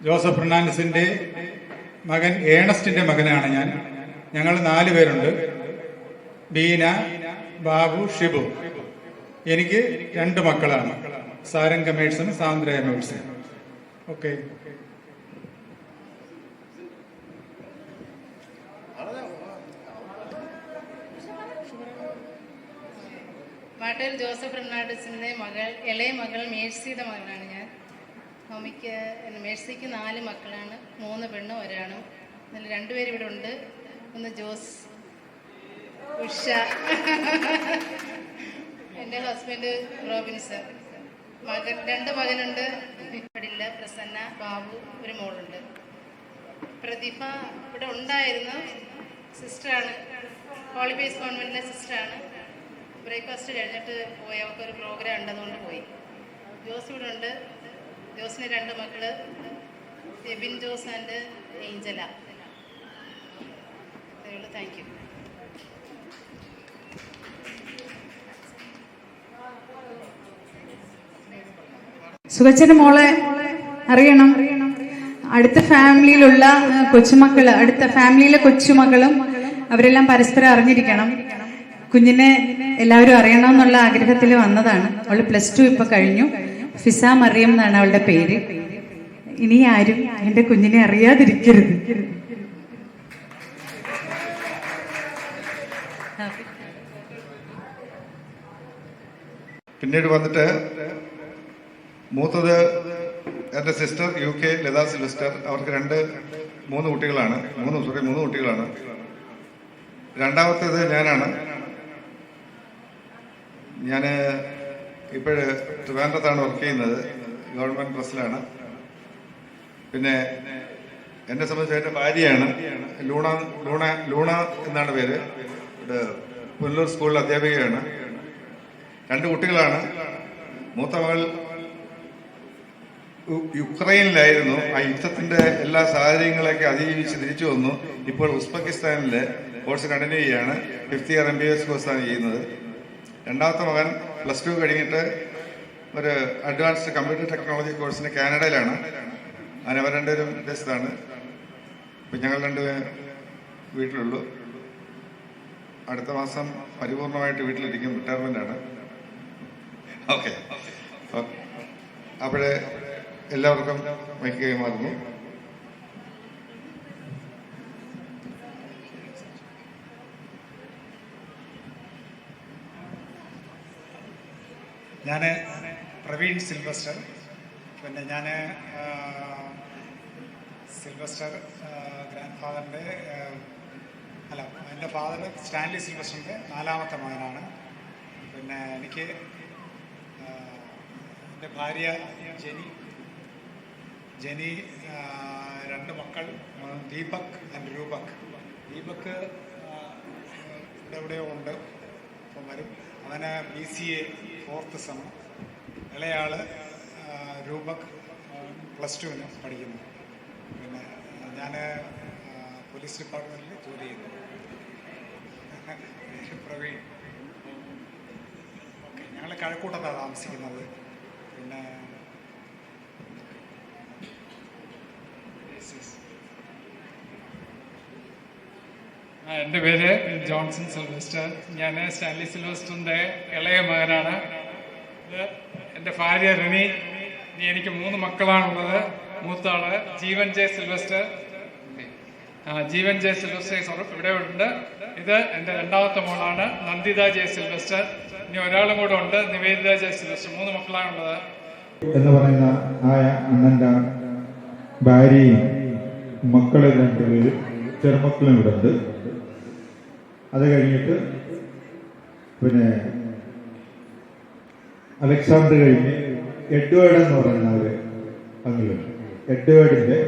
ജോസഫ് ഫെർണാണ്ടസിന്റെ മകൻ ഏണസ്റ്റിന്റെ മകനാണ് ഞാൻ. ഞങ്ങൾ 4 പേരുണ്ട്, ബീന, ബാബു, ഷിബു. എനിക്ക് 2 മക്കളാണ്, സാരംഗ മേഴ്സൺ, സാന്ദ്രയ മേഴ്സൺ. ഓക്കെ. മാട്ടേൽ ജോസഫ് ഫെർണാണ്ടസിന്റെ ഇളയ മകൾ മേഴ്സിയുടെ മകളാണ് ഞാൻ. മേഴ്സിക്ക് 4 മക്കളാണ്, 3 പെണ്ണും 1 ആണും. അതിൽ 2 പേര് ഇവിടെ ഉണ്ട്. ഒന്ന് ജോസ്, ഉഷ, എൻ്റെ ഹസ്ബൻഡ് റോബിൻസൺ. 2 മകനുണ്ട്. ഇവിടില്ല. പ്രസന്ന, ബാബു, ഒരു മോളുണ്ട്. പ്രതിഭ ഇവിടെ ഉണ്ടായിരുന്നു, സിസ്റ്ററാണ്. ഹോളിബേസ് കോൺവെന്റിലെ സിസ്റ്ററാണ്. ബ്രേക്ക്ഫാസ്റ്റ് കഴിഞ്ഞിട്ട് പോയി, അവർക്കൊരു പ്രോഗ്രാം ഉണ്ടതുകൊണ്ട് പോയി. ജോസ് ഇവിടെ ഉണ്ട്. ജോസിന് 2 മക്കള്, Ebin Jose and Angela. Thank you. സുഖച്ചന്റെ മോളെ അറിയണം. അടുത്ത ഫാമിലിയിലുള്ള കൊച്ചുമക്കള്, അടുത്ത ഫാമിലിയിലെ കൊച്ചുമക്കളും അവരെല്ലാം പരസ്പരം അറിഞ്ഞിരിക്കണം. കുഞ്ഞിനെ എല്ലാവരും അറിയണമെന്നുള്ള ആഗ്രഹത്തിൽ വന്നതാണ്. അവള് +2 ഇപ്പൊ കഴിഞ്ഞു. ഫിസ മറിയം എന്നാണ് അവളുടെ പേര്. ഇനി ആരും എന്റെ കുഞ്ഞിനെ അറിയാതിരിക്കരുത്. പിന്നീട് വന്നിട്ട് മൂത്തത് എൻ്റെ സിസ്റ്റർ UK ലതാ സിൽവസ്റ്റർ. അവർക്ക് മൂന്ന് കുട്ടികളാണ്. രണ്ടാമത്തേത് ഞാനാണ്. ഞാൻ ഇപ്പോഴ് ട്രിവാൻഡ്രത്താണ് വർക്ക് ചെയ്യുന്നത്, ഗവൺമെൻറ് പ്രസ്സിലാണ്. പിന്നെ എന്നെ സംബന്ധിച്ച് എൻ്റെ ഭാര്യയാണ് ലൂണ എന്നാണ് പേര്. പുല്ലൂർ സ്കൂളിൽ അധ്യാപികയാണ്. 2 കുട്ടികളാണ്. മൂത്ത മകൾ യുക്രൈനിലായിരുന്നു. ആ യുദ്ധത്തിന്റെ എല്ലാ സാഹചര്യങ്ങളൊക്കെ അതിജീവിച്ച് തിരിച്ചു വന്നു. ഇപ്പോൾ ഉസ്ബെക്കിസ്ഥാനിൽ കോഴ്സ് കണ്ടിന്യൂ ചെയ്യുകയാണ്. 5th ഇയർ MBBS കോഴ്സാണ് ചെയ്യുന്നത്. രണ്ടാമത്തെ മകൻ +2 കഴിഞ്ഞിട്ട് ഒരു അഡ്വാൻസ്ഡ് കമ്പ്യൂട്ടർ ടെക്നോളജി കോഴ്സിന് കാനഡയിലാണ്. അവർ രണ്ടുപേരും വിദേശത്താണ്. ഇപ്പം ഞങ്ങൾ 2 വീട്ടിലുള്ളൂ. അടുത്ത മാസം പരിപൂർണമായിട്ട് വീട്ടിലിരിക്കും. റിട്ടയർമെൻ്റ് ആണ്. ഓക്കെ, അപ്പോഴേ എല്ലാവർക്കും മൈക്ക് കൈമാറുന്നു. ഞാൻ പ്രവീൺ സിൽവസ്റ്റർ. പിന്നെ ഞാൻ സിൽവസ്റ്റർ ഗ്രാൻഡ് ഫാദറിൻ്റെ എൻ്റെ ഫാദർ സ്റ്റാൻലി സിൽവസ്റ്ററിൻ്റെ 4ാമത്തെ മകനാണ്. പിന്നെ എനിക്ക് എൻ്റെ ഭാര്യ ജെനി 2 മക്കൾ, ദീപക് ആൻഡ് രൂപക്. ദീപക് എവിടെയോ ഉണ്ട്, അപ്പം വരും. അവന് BCA 4th സെം. ഇളയാള് രൂപക് +2 പഠിക്കുന്നു. പിന്നെ ഞാൻ പോലീസ് ഡിപ്പാർട്ട്മെൻറ്റിൽ ജോലി ചെയ്യുന്നു. പ്രവീൺ. ഓക്കെ, ഞങ്ങൾ കഴക്കൂട്ടത്താണ് താമസിക്കുന്നത്. പിന്നെ എൻ്റെ പേര് ജോൺസൺ സിൽവസ്റ്റർ. ഞാൻ സ്റ്റാൻലി സിൽവസ്റ്ററിൻ്റെ ഇളയ മകനാണ്. ഇത് എൻ്റെ ഭാര്യ റിനി. എനിക്ക് 3 മക്കളാണുള്ളത്. മൂത്താള് ജീവൻ ജെ സിൽവസ്റ്റർ. ഇവിടെ ഉണ്ട്. ഇത് എൻ്റെ 2ാമത്തെ മോളാണ്, നന്ദിത ജെ സിൽവസ്റ്റർ. ഇനി ഒരാളും കൂടെ ഉണ്ട്, നിവേദിത ജെ സിൽവസ്റ്റർ. 3 മക്കളാണുള്ളത്. എന്ന് പറയുന്ന ആ അണ്ണൻ്റെ ഭാര്യയും മക്കളും 2 പേര് ചെറുമക്കളും ഇവിടെ ഉണ്ട്. അത് കഴിഞ്ഞിട്ട് പിന്നെ അലക്സാണ്ടർ കഴിഞ്ഞ് എഡ്വേർഡ് എന്ന് പറയുന്ന ഒരു അങ്കിളുണ്ട്. എഡ്വേർഡിൻ്റെ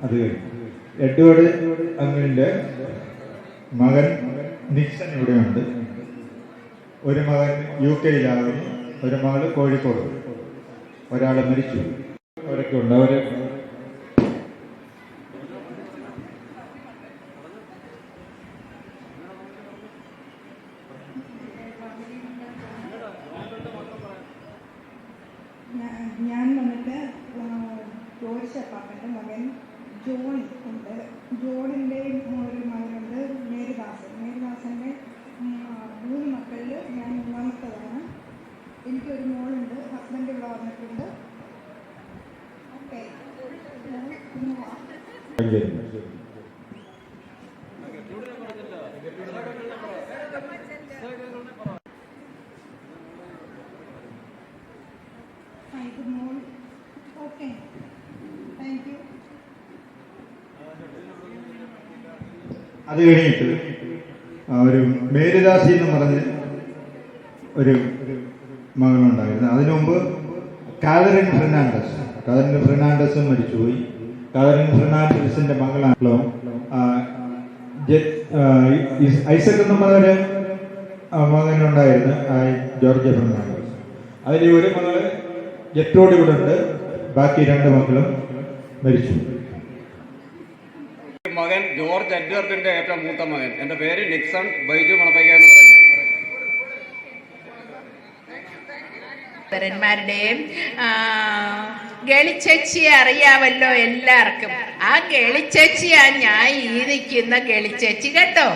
അത് കഴിഞ്ഞു എഡ്വേർഡ് അങ്കിളിൻ്റെ മകൻ നിക്സൺ ഇവിടെയുണ്ട്. ഒരു മകൻ UK-യിലാകുന്നു, ഒരു മകള് കോഴിക്കോട്. ഒരാൾ മരിച്ചു. അവരൊക്കെ ഉണ്ട്. അവർ ഞാൻ വന്നിട്ട് ജോർജ് അപ്പാപ്പൻ്റെ മകൻ ജോൺ ഉണ്ട്. ജോണിൻ്റെ ഒരു മകനുണ്ട്, മേരിദാസൻ. മേരിദാസൻ്റെ 3 മക്കളിൽ ഞാൻ 3ാമത്തതാണ്. എനിക്കൊരു മോളുണ്ട്. ഹസ്ബൻഡ് ഇവിടെ വന്നിട്ടുണ്ട്. Okay, okay, thank you. അത് കഴിഞ്ഞിട്ട് ഒരു മേരിദാസി എന്ന് പറഞ്ഞ് ഒരു മകനുണ്ടായിരുന്നു. അതിനു മുമ്പ് കാതറിൻ ഫെർണാണ്ടസും മരിച്ചുപോയി. കാതറിൻ ഫെർണാണ്ടസിന്റെ മകളാണല്ലോ ഐസക് എന്ന മകനുണ്ടായിരുന്നു, ജോർജ് ഫെർണാണ്ടസ്. അതിൽ ഒരു മകള് ജെട്രോഡ് ഇവിടെ ഉണ്ട്. ബാക്കി 2 മക്കളും മരിച്ചു. മകൻ ജോർജ് എഡ്വേർഡിന്റെ ഏറ്റവും മൂത്ത മകൻ. എൻ്റെ പേര് നിക്സൺ ബൈജു മണപ്പയ്യ എന്ന് പറയും. ന്മാരുടെയും ഗളിച്ചേച്ചിയെ അറിയാമല്ലോ എല്ലാവർക്കും. ആ ഗളിച്ചേച്ചിയാ ഞാൻ ഈ നിൽക്കുന്ന ഗളിച്ചേച്ചി കേട്ടോ.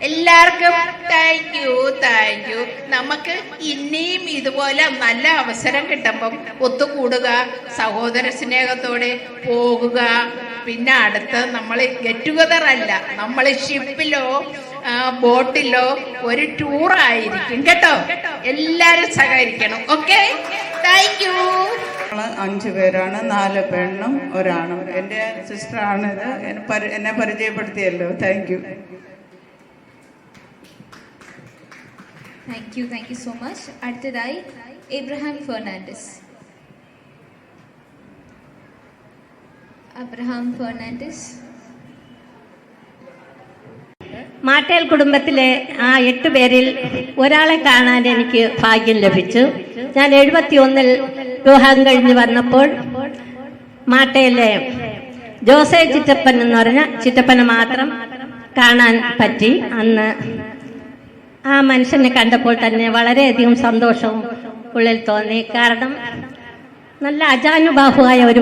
എല്ലാവർക്കും താങ്ക് യു. നമുക്ക് ഇനിയും ഇതുപോലെ നല്ല അവസരം കിട്ടുമ്പം ഒത്തുകൂടുക, സഹോദര സ്നേഹത്തോടെ പോകുക. പിന്നെ അടുത്ത് നമ്മൾ ഗെറ്റ് ടുഗദർ അല്ല, നമ്മൾ ഷിപ്പിലോ ബോട്ടിലോ ഒരു ടൂർ ആയിരിക്കും കേട്ടോ. എല്ലാരും സഹകരിക്കണം. Okay, thank you. 5 പേരാണ്, 4 പെണ്ണും 1 ആണും. എൻ്റെ സിസ്റ്ററാണിത്. എന്നെ പരിചയപ്പെടുത്തിയല്ലോ. Thank you. Thank you so much. അടുത്തതായി എബ്രഹാം ഫെർണാണ്ടസ്. മാട്ടേൽ കുടുംബത്തിലെ ആ 8 പേരിൽ ഒരാളെ കാണാൻ എനിക്ക് ഭാഗ്യം ലഭിച്ചു. ഞാൻ 71 വിവാഹം കഴിഞ്ഞ് വന്നപ്പോൾ മാട്ടയിലെ ജോസേ ചിറ്റപ്പൻ എന്ന് പറഞ്ഞ ചിറ്റപ്പനെ മാത്രം കാണാൻ പറ്റി. അന്ന് ആ മനുഷ്യനെ കണ്ടപ്പോൾ തന്നെ വളരെയധികം സന്തോഷവും ഉള്ളിൽ തോന്നി. കാരണം നല്ല അജാനുബാഹുവായ ഒരു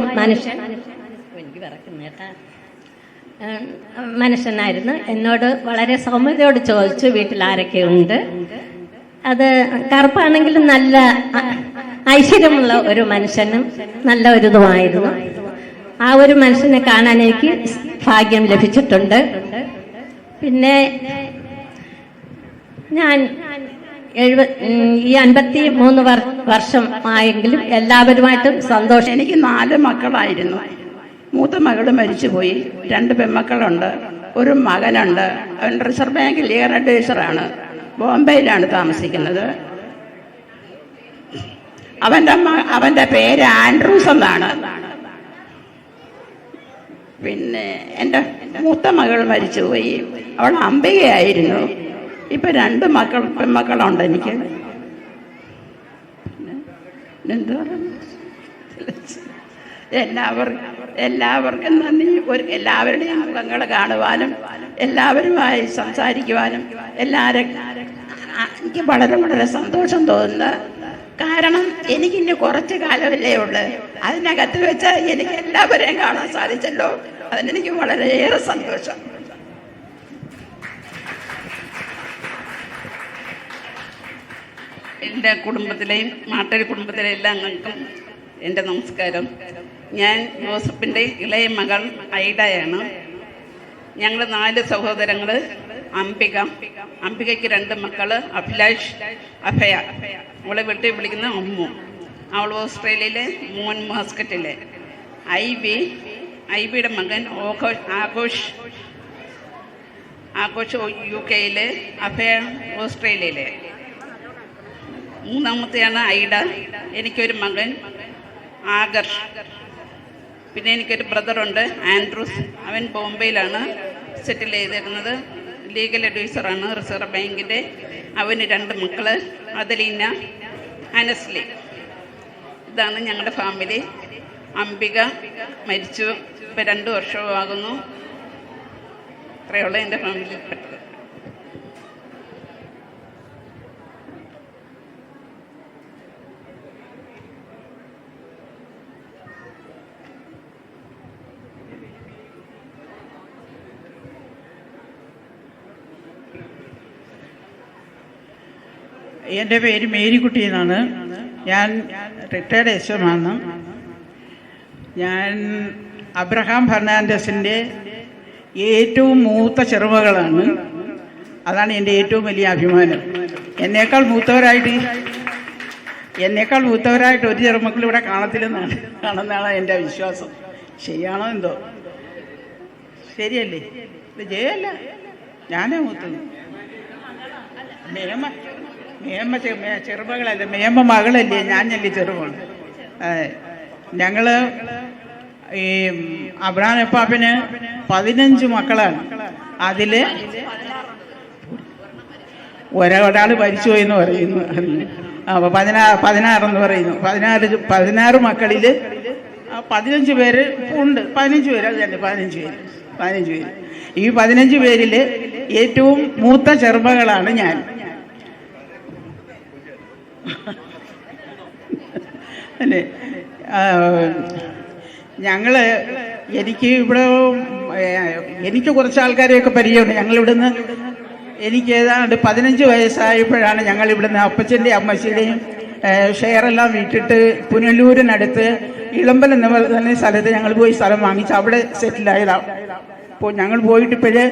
മനുഷ്യനായിരുന്നു. എന്നോട് വളരെ സൗമ്യതയോട് ചോദിച്ചു വീട്ടിൽ ആരൊക്കെയുണ്ട്. അത് കറുപ്പാണെങ്കിലും നല്ല ഐശ്വര്യമുള്ള ഒരു മനുഷ്യനും നല്ല ഒരു ഇതുമായിരുന്നു. ആ ഒരു മനുഷ്യനെ കാണാൻ എനിക്ക് ഭാഗ്യം ലഭിച്ചിട്ടുണ്ട്. പിന്നെ ഞാൻ 53 വർഷം ആയെങ്കിലും എല്ലാവരുമായിട്ടും സന്തോഷം. എനിക്ക് 4 മക്കളായിരുന്നു. മൂത്ത മകൾ മരിച്ചുപോയി. 2 പെൺമക്കളുണ്ട്, ഒരു മകനുണ്ട്. അവൻ റിസർവ് ബാങ്കിൽ ലീഗൽ അഡ്വൈസറാണ്. ബോംബെയിലാണ് താമസിക്കുന്നത്. അവൻ്റെ പേര് ആൻഡ്രൂസ് എന്നാണ്. പിന്നെ എൻ്റെ മൂത്ത മകൾ മരിച്ചുപോയി. അവൾ അംബികയായിരുന്നു. ഇപ്പം 2 പെൺമക്കളുണ്ട് എനിക്ക്. എന്താ എല്ലാവർക്കും നന്ദി. എല്ലാവരുടെയും മുഖങ്ങൾ കാണുവാനും എല്ലാവരുമായി സംസാരിക്കുവാനും എനിക്ക് വളരെ സന്തോഷം തോന്നുന്നു. കാരണം എനിക്കിനി കുറച്ച് കാലമല്ലേ ഉള്ളു. അതിനകത്ത് വെച്ച് എനിക്ക് എല്ലാവരെയും കാണാൻ സാധിച്ചല്ലോ. അതിനെനിക്ക് വളരെയേറെ സന്തോഷം. എൻ്റെ കുടുംബത്തിലെയും മാട്ടൽ കുടുംബത്തിലെ എല്ലാ അംഗങ്ങൾക്കും എൻ്റെ നമസ്കാരം. ഞാൻ ജോസഫിൻ്റെ ഇളയ മകൾ ഐഡയാണ്. ഞങ്ങൾ 4 സഹോദരങ്ങൾ. അംബികയ്ക്ക് 2 മക്കൾ, അഭിലാഷ്, അഭയ. അവളെ വീട്ടിൽ വിളിക്കുന്ന അമ്മു. അവൾ ഓസ്ട്രേലിയയിലെ മോൻ മാസ്കറ്റിലെ. ഐബിയുടെ മകൻ ആഘോഷ് UK-യിലെ, അഭയ ഓസ്ട്രേലിയയിലെ. 3-മത്തെയാണ് ഐഡ. എനിക്കൊരു മകൻ ആകർഷ്. പിന്നെ എനിക്കൊരു ബ്രദറുണ്ട് ആൻഡ്രൂസ്. അവൻ ബോംബെയിലാണ് സെറ്റിൽ ചെയ്തിരുന്നത്. ലീഗൽ അഡ്വൈസറാണ് റിസർവ് ബാങ്കിൻ്റെ. അവന് 2 മക്കൾ, അദലീന, അനസ്ലി. ഇതാണ് ഞങ്ങളുടെ ഫാമിലി. അംബിക മരിച്ചു. ഇപ്പം 2 വർഷമാകുന്നു. ഇത്രയുള്ള എൻ്റെ ഫാമിലിയിൽപ്പെട്ടത്. എൻ്റെ പേര് മേരിക്കുട്ടി എന്നാണ്. ഞാൻ റിട്ടയർഡ് SM ആണ്. ഞാൻ അബ്രഹാം ഫെർണാണ്ടസിൻ്റെ ഏറ്റവും മൂത്ത ചെറുമകളാണ്. അതാണ് എൻ്റെ ഏറ്റവും വലിയ അഭിമാനം. എന്നേക്കാൾ മൂത്തവരായിട്ട് ഒരു ചെറുമക്കൾ ഇവിടെ കാണുന്നതാണ് എൻ്റെ വിശ്വാസം. ശരിയാണോ എന്തോ? ശരിയല്ലേ? ഇത് ജയല്ല, ഞാനേ മൂത്തത്. മേയമ്മ ചെറുമകളല്ലേ, മേയമ്മ മകളല്ലേ, ഞാനല്ലേ ചെറുമകൾ. ഞങ്ങൾ ഈ അബ്രഹാം എപ്പാപ്പന് 15 മക്കളാണ്. അതിൽ ഒരാൾ മരിച്ചുപോയി എന്ന് പറയുന്നു. അപ്പോൾ 16 എന്ന് പറയുന്നു. 16 മക്കളിൽ 15 പേര് ഉണ്ട്. 15 പേര്, അത് തന്നെ 15 പേര്. ഈ 15 പേരിൽ ഏറ്റവും മൂത്ത ചെറുമകളാണ് ഞാൻ. അല്ലേ? എനിക്ക് കുറച്ച് ആൾക്കാരെയൊക്കെ പരിചയമുണ്ട്. ഞങ്ങളിവിടുന്ന് എനിക്ക് ഏതാണ്ട് 15 വയസ്സായപ്പോഴാണ് ഞങ്ങളിവിടുന്ന് അപ്പച്ചൻ്റെയും അമ്മച്ചിയുടെയും ഷെയറെല്ലാം വിട്ടിട്ട് പുനലൂരിനടുത്ത് ഇളമ്പൽ എന്ന തന്നെ സ്ഥലത്ത് ഞങ്ങൾ പോയി സ്ഥലം വാങ്ങിച്ച് അവിടെ സെറ്റിലായതാണ്. അപ്പോൾ ഞങ്ങൾ പോയിട്ട് ഇപ്പോഴേ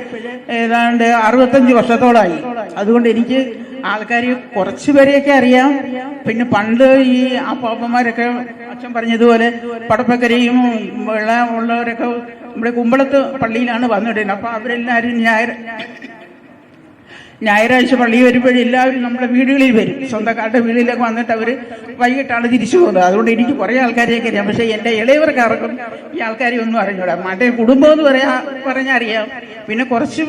ഏതാണ്ട് 65 വർഷത്തോളമായി. അതുകൊണ്ട് എനിക്ക് ആൾക്കാർ കുറച്ച് പേരെയൊക്കെ അറിയാം. പിന്നെ പണ്ട് ഈ അപ്പാപ്പന്മാരൊക്കെ അച്ഛൻ പറഞ്ഞതുപോലെ പടപ്പക്കരയും വെള്ളം ഉള്ളവരൊക്കെ നമ്മുടെ കുമ്പളത്ത് പള്ളിയിലാണ് വന്നിടുന്നത്. അപ്പോൾ അവരെല്ലാവരും ഞായറാഴ്ച പള്ളി വരുമ്പോഴും എല്ലാവരും നമ്മുടെ വീടുകളിൽ വരും. സ്വന്തക്കാരുടെ വീടുകളിലൊക്കെ വന്നിട്ട് അവർ വൈകിട്ടാണ് തിരിച്ചു പോകുന്നത്. അതുകൊണ്ട് എനിക്ക് കുറേ ആൾക്കാരെയൊക്കെ അറിയാം. പക്ഷേ എൻ്റെ ഇളയവർക്കാർക്കും ഈ ആൾക്കാരെ ഒന്നും അറിഞ്ഞൂടാ. മറ്റേ കുടുംബം എന്ന് പറഞ്ഞാൽ അറിയാം. പിന്നെ കുറച്ച്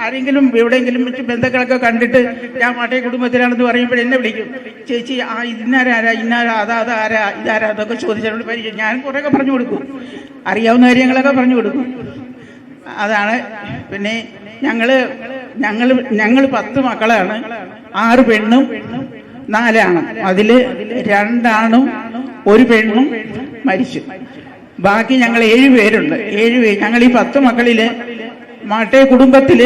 ആരെങ്കിലും എവിടെയെങ്കിലും വെച്ച് ബന്ധുക്കളൊക്കെ കണ്ടിട്ട് ഞാൻ മാട്ടേ കുടുംബത്തിലാണെന്ന് പറയുമ്പോൾ എന്നെ വിളിക്കും, ചേച്ചി ഇന്നാരാ അതാരാ ഇതാരാ അതൊക്കെ ചോദിച്ചതുകൊണ്ട് പരിചയം. ഞാൻ കുറേയൊക്കെ പറഞ്ഞു കൊടുക്കും, അറിയാവുന്ന കാര്യങ്ങളൊക്കെ പറഞ്ഞു കൊടുക്കും. അതാണ്. പിന്നെ ഞങ്ങൾ 10 മക്കളാണ്. 6 പെണ്ണും 4 ആണും. അതിൽ 2 ആണും 1 പെണ്ണും മരിച്ചു. ബാക്കി ഞങ്ങൾ 7 പേരുണ്ട്. 7 പേര്. ഞങ്ങൾ ഈ 10 മക്കളിൽ മാട്ടേ കുടുംബത്തിൽ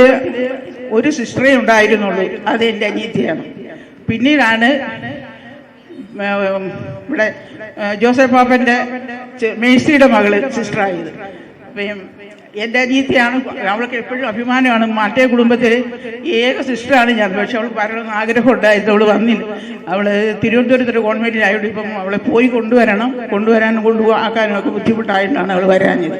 ഒരു സിസ്റ്ററേ ഉണ്ടായിരുന്നുള്ളൂ. അത് എൻ്റെ അനിയത്തിയാണ്. പിന്നീടാണ് ഇവിടെ ജോസഫ് പാപ്പൻ്റെ മേഴ്സിയുടെ മകള് സിസ്റ്ററായത്. എൻ്റെ അനിയത്തിയാണ്. അവൾക്ക് എപ്പോഴും അഭിമാനമാണ്. മാട്ടേ കുടുംബത്തിൽ ഏക സിസ്റ്ററാണ് ഞാൻ. പക്ഷെ അവൾക്ക് വരണമെന്ന് ആഗ്രഹം ഉണ്ടായിരുന്നു. അവൾ വന്നില്ല. അവൾ തിരുവനന്തപുരത്തൊരു ഗവൺമെൻറ്റിലായതുകൊണ്ട് ഇപ്പം അവളെ പോയി കൊണ്ടുവരാനും കൊണ്ടുപോകാനും ഒക്കെ ബുദ്ധിമുട്ടായിട്ടാണ് അവൾ വരാഞ്ഞത്.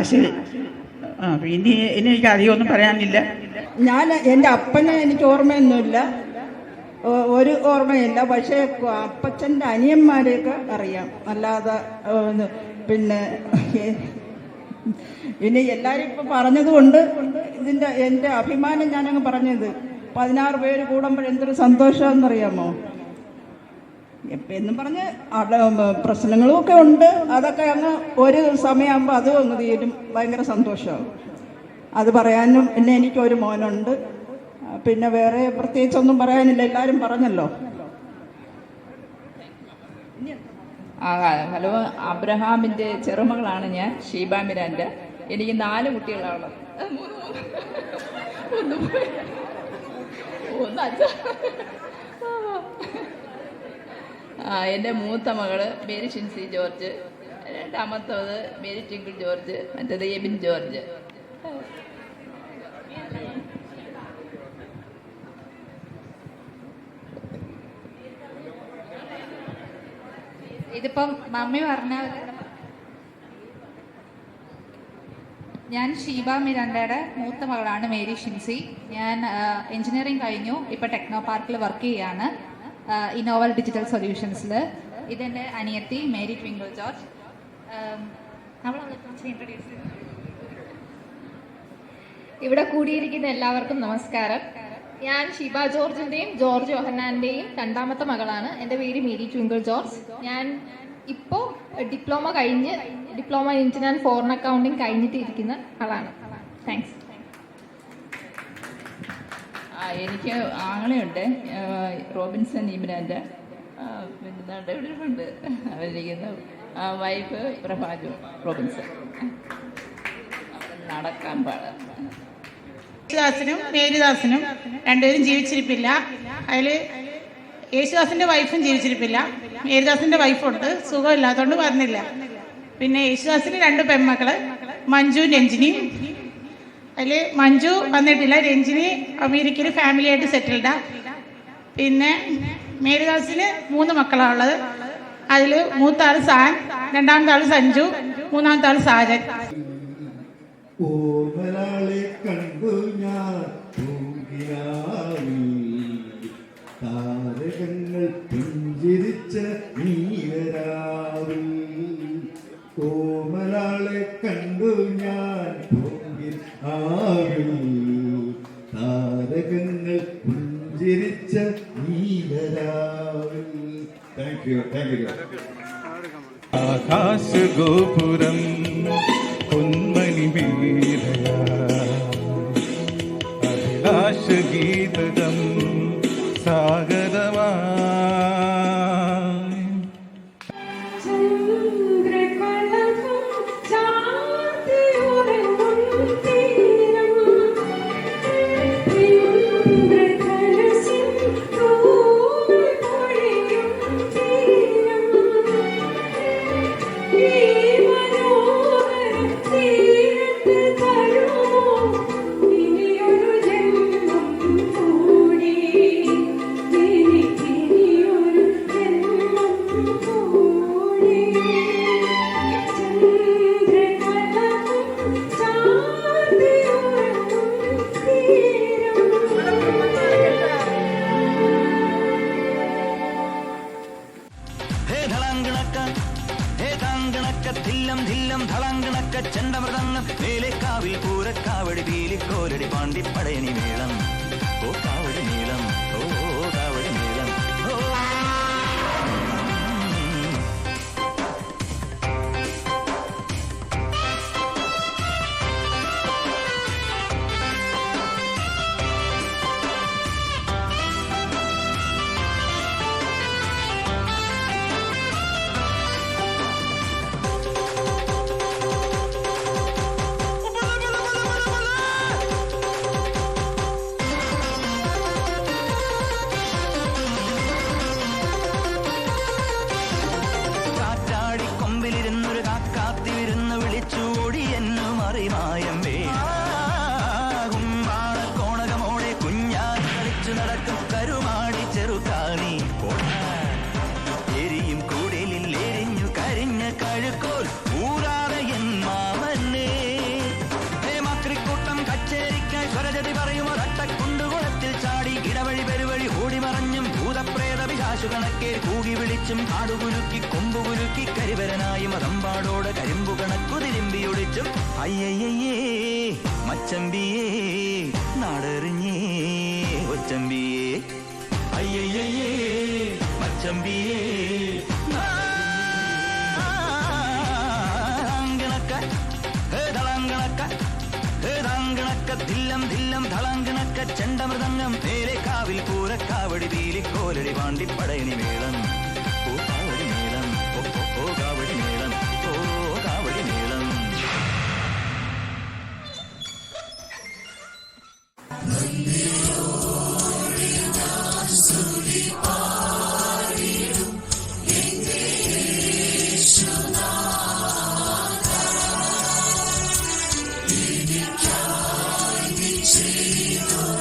ശരി. ഇനി എനിക്ക് അധികമൊന്നും പറയാനില്ല. എൻ്റെ അപ്പനെ എനിക്ക് ഓർമ്മയൊന്നുമില്ല, ഒരു ഓർമ്മയില്ല. പക്ഷേ അപ്പച്ചൻ്റെ അനിയന്മാരെയൊക്കെ അറിയാം. അല്ലാതെ പിന്നെ എല്ലാവരും ഇപ്പം പറഞ്ഞതുകൊണ്ട് എൻ്റെ അഭിമാനം ഞാനങ്ങ് പറഞ്ഞത്. 16 പേര് കൂടുമ്പോൾ എന്തൊരു സന്തോഷമെന്നറിയാമോ എന്നും പറഞ്ഞ് പ്രശ്നങ്ങളുമൊക്കെ ഉണ്ട്. അതൊക്കെ അങ്ങ് ഒരു സമയമാകുമ്പോൾ അതും അങ്ങ് തീരും. ഭയങ്കര സന്തോഷമാകും. അത് പറയാനും. പിന്നെ എനിക്കൊരു മോനുണ്ട്. പിന്നെ വേറെ പ്രത്യേകിച്ചൊന്നും പറയാനില്ല, എല്ലാവരും പറഞ്ഞല്ലോ. ഹലോ, അബ്രഹാമിൻ്റെ ചെറുമകളാണ് ഞാൻ, ഷീബ മിരാൻ്റെ. എനിക്ക് 4 കുട്ടികളാണ്. എൻ്റെ മൂത്ത മകള് മേരി ഷിൻസി ജോർജ്, രണ്ടാമത്തത് മേരി ടിങ്കിൾ ജോർജ്, മറ്റേത് എബിൻ ജോർജ്. ഇതിപ്പം മമ്മി പറഞ്ഞ ഞാൻ ഷീബ മിരാണ്ടയുടെ മൂത്ത മകളാണ് മേരി ഷിൻസി. ഞാൻ എഞ്ചിനീയറിംഗ് കഴിഞ്ഞു. ഇപ്പോൾ ടെക്നോ പാർക്കിൽ വർക്ക് ചെയ്യാണ്, ഇന്നോവൽ ഡിജിറ്റൽ സൊല്യൂഷൻസിൽ. ഇതെൻ്റെ അനിയത്തി മേരി ട്വിങ്കിൾ ജോർജ്. ഇവിടെ കൂടിയിരിക്കുന്ന എല്ലാവർക്കും നമസ്കാരം. ഞാൻ ഷീബ ജോർജിൻ്റെയും ജോർജ് യോഹന്നാൻ്റെയും 2ാമത്തെ മകളാണ്. എൻ്റെ പേര് മേരി ട്വിങ്കിൾ ജോർജ്. ഞാൻ ഇപ്പോൾ ഡിപ്ലോമ ഇൻ ഫോറിൻ അക്കൗണ്ടിങ് കഴിഞ്ഞിട്ട് ഇരിക്കുന്ന ആളാണ്. താങ്ക്സ്. എനിക്ക് ആങ്ങളെയുണ്ട്, റോബിൻസൺ ഇബ്രാൻ്റെ. പിന്നെ ഉണ്ട് അവരിരിക്കുന്ന വൈഫ് പ്രഭാജു റോബിൻസൺ. നടക്കാൻ പാടാം. യേശുദാസിനും മേരിദാസിനും 2 പേരും ജീവിച്ചിരിപ്പില്ല. അതിൽ യേശുദാസിൻ്റെ വൈഫും ജീവിച്ചിരിപ്പില്ല. മേരിദാസിൻ്റെ വൈഫുണ്ട്, സുഖമില്ലാത്തതുകൊണ്ട് പറഞ്ഞില്ല. പിന്നെ യേശുദാസിന് 2 പെൺമക്കള്, മഞ്ജു രഞ്ജിനിയും. അതിൽ മഞ്ജു വന്നിട്ടില്ല. രഞ്ജിനി അമേരിക്കയിൽ ഫാമിലിയായിട്ട് സെറ്റിൽഡാ. പിന്നെ മേരിദാസിന് 3 മക്കളാണുള്ളത്. അതിൽ മൂത്ത ആൾ സാൻ, 2ാമത്തെ ആൾ സഞ്ജു, 3ാമത്തെ ആൾ സാജൻ. ഓമലാളെ കണ്ടു ഞാൻ താരകങ്ങൾ പുഞ്ചിരിച്ച നീലരാവിൽ. ഓമലാളെ കണ്ടു ഞാൻ ആവിൽ, താരകങ്ങൾ പുഞ്ചിരിച്ച നീലരാവിൽ. Thank you. ആകാശ ഗോപുരം പൊന്മണി വീരയ ആകാശഗീതകം സാഗരമായി. ചെണ്ടമൃതങ്ങം വേലേക്കാവിൽ പൂരക്കാവടി വീലിക്കോലടി പാണ്ടിപ്പടയണി മേളം ഓ കാവടി നീളം ഓ കാവടി നീളം ഓ. കണക്കെ കൂകി വിളിച്ചും കാടുകുലുക്കി കൊമ്പുകുലുക്കി കരിവരനായി മതമ്പാടോടെ കരിമ്പു കണക്കു തിരുമ്പി ഒളിച്ചും അയ്യയ്യേ മച്ചമ്പിയേ നാടറിഞ്ഞേ ഒച്ചമ്പിയേ അയ്യയ്യേ മച്ചമ്പിയേ ധില്ലം ധില്ലം ധളാങ്കണക്ക ചെണ്ടമൃതങ്ങം വേലേക്കാവിൽ പൂരക്കാവടി വീലിക്കോലടി പാണ്ടിപ്പടയണി മേളം ഓ കാവടി മേളം ഓ കാവടി മേളം ഓ കാവടി മേളം. She